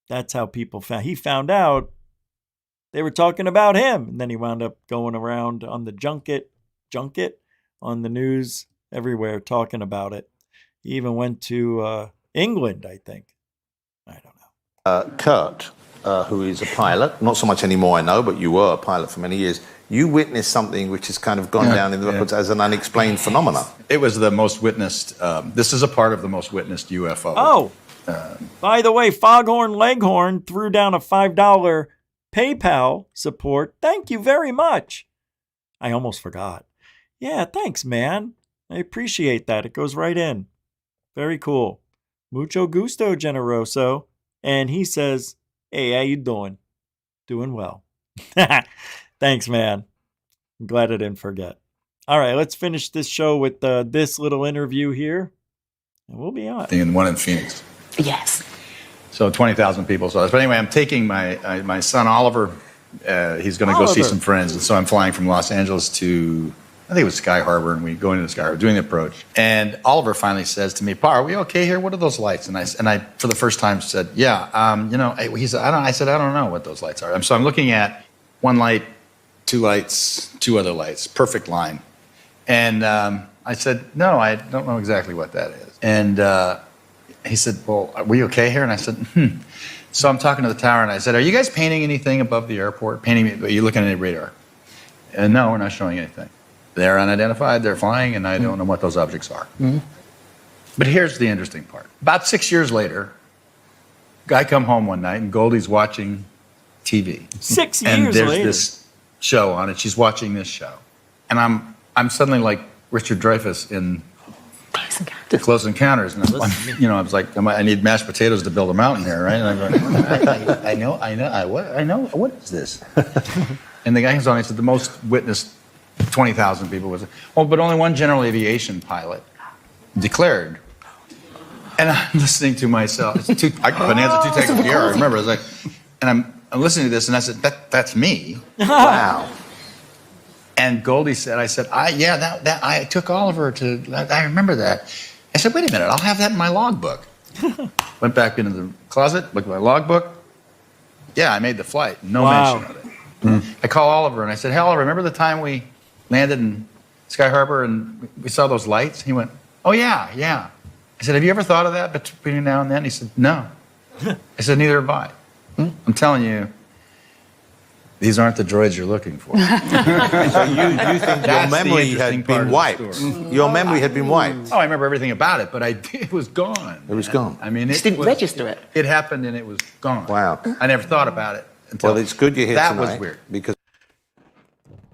[SPEAKER 1] that's how people he found out they were talking about him. And then he wound up going around on the junket on the news everywhere talking about it. He even went to England, I think. I don't know.
[SPEAKER 15] Kurt, who is a pilot, not so much anymore, I know, but you were a pilot for many years. You witnessed something which has kind of gone down in the records as an unexplained phenomenon.
[SPEAKER 16] It was the most witnessed. This is a part of the most witnessed UFO.
[SPEAKER 1] Oh, by the way, Foghorn Leghorn threw down a $5 PayPal support. Thank you very much. I almost forgot. Yeah, thanks, man. I appreciate that. It goes right in. Very cool. Mucho gusto, generoso. And he says, hey, how you doing? Doing well. Thanks, man. I'm glad I didn't forget. All right, let's finish this show with this little interview here, and we'll be on.
[SPEAKER 16] And one in Phoenix.
[SPEAKER 17] Yes.
[SPEAKER 16] So 20,000 people saw this. But anyway, I'm taking my son Oliver. He's going to go see some friends, and so I'm flying from Los Angeles to, I think it was Sky Harbor, and we go into the Sky Harbor, doing the approach. And Oliver finally says to me, "Pa, are we okay here? What are those lights?" And I for the first time said, "Yeah." He said, I said, "I don't know what those lights are." So I'm looking at one light, two lights, two other lights, perfect line. And I said, "No, I don't know exactly what that is." And he said, "Well, are we okay here?" And I said, So I'm talking to the tower, and I said, "Are you guys painting anything above the airport? Are you looking at any radar?" And no, we're not showing anything. They're unidentified, they're flying, and I don't know what those objects are. Mm-hmm. But here's the interesting part. About 6 years later, I come home one night, and Goldie's watching TV.
[SPEAKER 1] 6 years
[SPEAKER 16] and there's
[SPEAKER 1] later.
[SPEAKER 16] this show on it. She's watching this show. And I'm suddenly like Richard Dreyfuss in Close Encounters. And I was like, I need mashed potatoes to build a mountain here, right? And I'm going, I know, what is this? And the guy comes on, he said, the most witnessed 20,000 people was, but only one general aviation pilot declared. And I'm listening to myself. It's Bonanza 2 Tags of Pierre, I remember. I was like, and I'm listening to this, and I said, that's me. Wow. And Goldie said, I took Oliver to, I remember that. I said, wait a minute, I'll have that in my logbook. Went back into the closet, looked at my logbook. Yeah, I made the flight. No mention of it. I call Oliver, and I said, "Hey, Oliver, remember the time we landed in Sky Harbor and we saw those lights?" He went, "Oh, yeah. I said, "Have you ever thought of that between now and then?" He said, "No." I said, "Neither have I." I'm telling you, these aren't the droids you're looking for.
[SPEAKER 15] So you think your memory had been wiped? Your memory had been wiped.
[SPEAKER 16] Oh, I remember everything about it, but it was gone.
[SPEAKER 15] It was gone.
[SPEAKER 16] I mean,
[SPEAKER 17] Just didn't register it.
[SPEAKER 16] It happened and it was gone.
[SPEAKER 15] Wow.
[SPEAKER 16] I never thought about it until.
[SPEAKER 15] Well, it's good you're here
[SPEAKER 16] that
[SPEAKER 15] tonight.
[SPEAKER 16] Was weird.
[SPEAKER 15] Because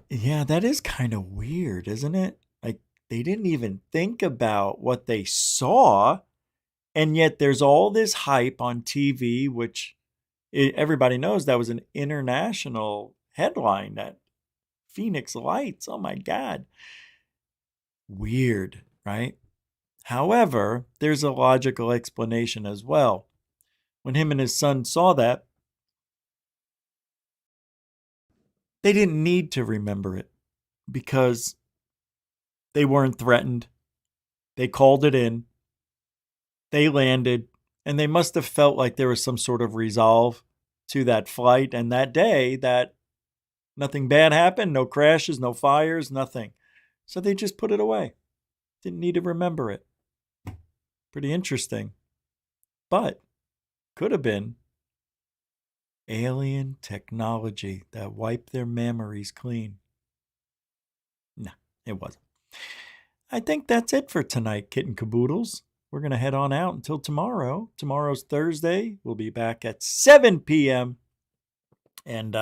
[SPEAKER 1] Yeah, that is kind of weird, isn't it? Like, they didn't even think about what they saw, and yet there's all this hype on TV, which everybody knows that was an international headline, that Phoenix Lights. Oh my God. Weird, right? However, there's a logical explanation as well. When him and his son saw that, they didn't need to remember it because they weren't threatened. They called it in. They landed, and they must have felt like there was some sort of resolve to that flight and that day, that nothing bad happened, no crashes, no fires, nothing. So they just put it away. Didn't need to remember it. Pretty interesting. But could have been alien technology that wiped their memories clean. Nah, it wasn't. I think that's it for tonight, kitten caboodles. We're going to head on out until tomorrow. Tomorrow's Thursday. We'll be back at 7 p.m. And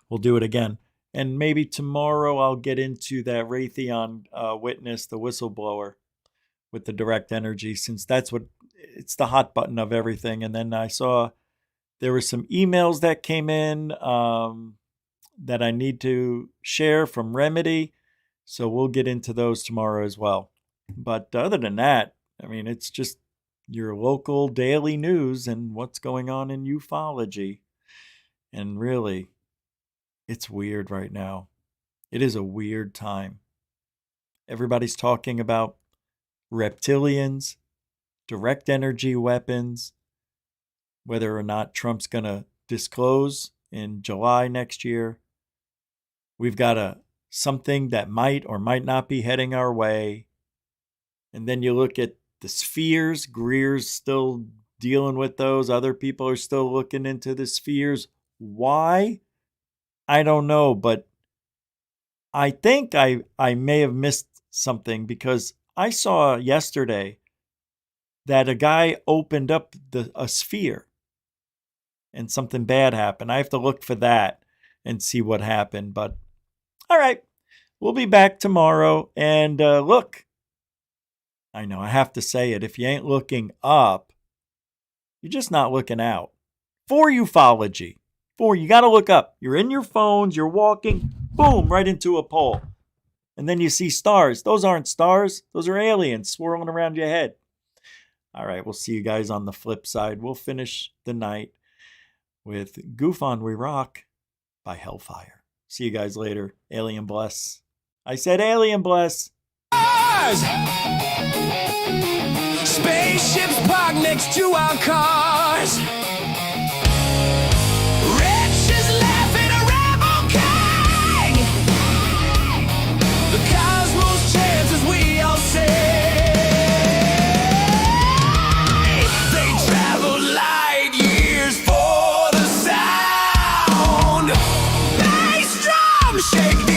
[SPEAKER 1] we'll do it again. And maybe tomorrow I'll get into that Raytheon witness, the whistleblower, with the direct energy, since it's the hot button of everything. And then I saw there were some emails that came in that I need to share from Remedy. So we'll get into those tomorrow as well. But other than that, I mean, it's just your local daily news and what's going on in ufology. And really, it's weird right now. It is a weird time. Everybody's talking about reptilians, direct energy weapons, whether or not Trump's going to disclose in July next year. We've got something that might or might not be heading our way. And then you look at the spheres. Greer's still dealing with those. Other people are still looking into the spheres. Why? I don't know, but I think I may have missed something, because I saw yesterday that a guy opened up a sphere and something bad happened. I have to look for that and see what happened. But all right, we'll be back tomorrow. And look, I know I have to say it. If you ain't looking up, you're just not looking out. For ufology. You got to look up. You're in your phones, you're walking, boom, right into a pole. And then you see stars. Those aren't stars. Those are aliens swirling around your head. All right, we'll see you guys on the flip side. We'll finish the night with Goof On We Rock by Hellfire. See you guys later. Alien bless. I said alien bless.
[SPEAKER 17] Spaceships parked next to our cars. Riches laughing a rebel king. The cosmos chants as we all say. They travel light years for the sound. Bass drum shake the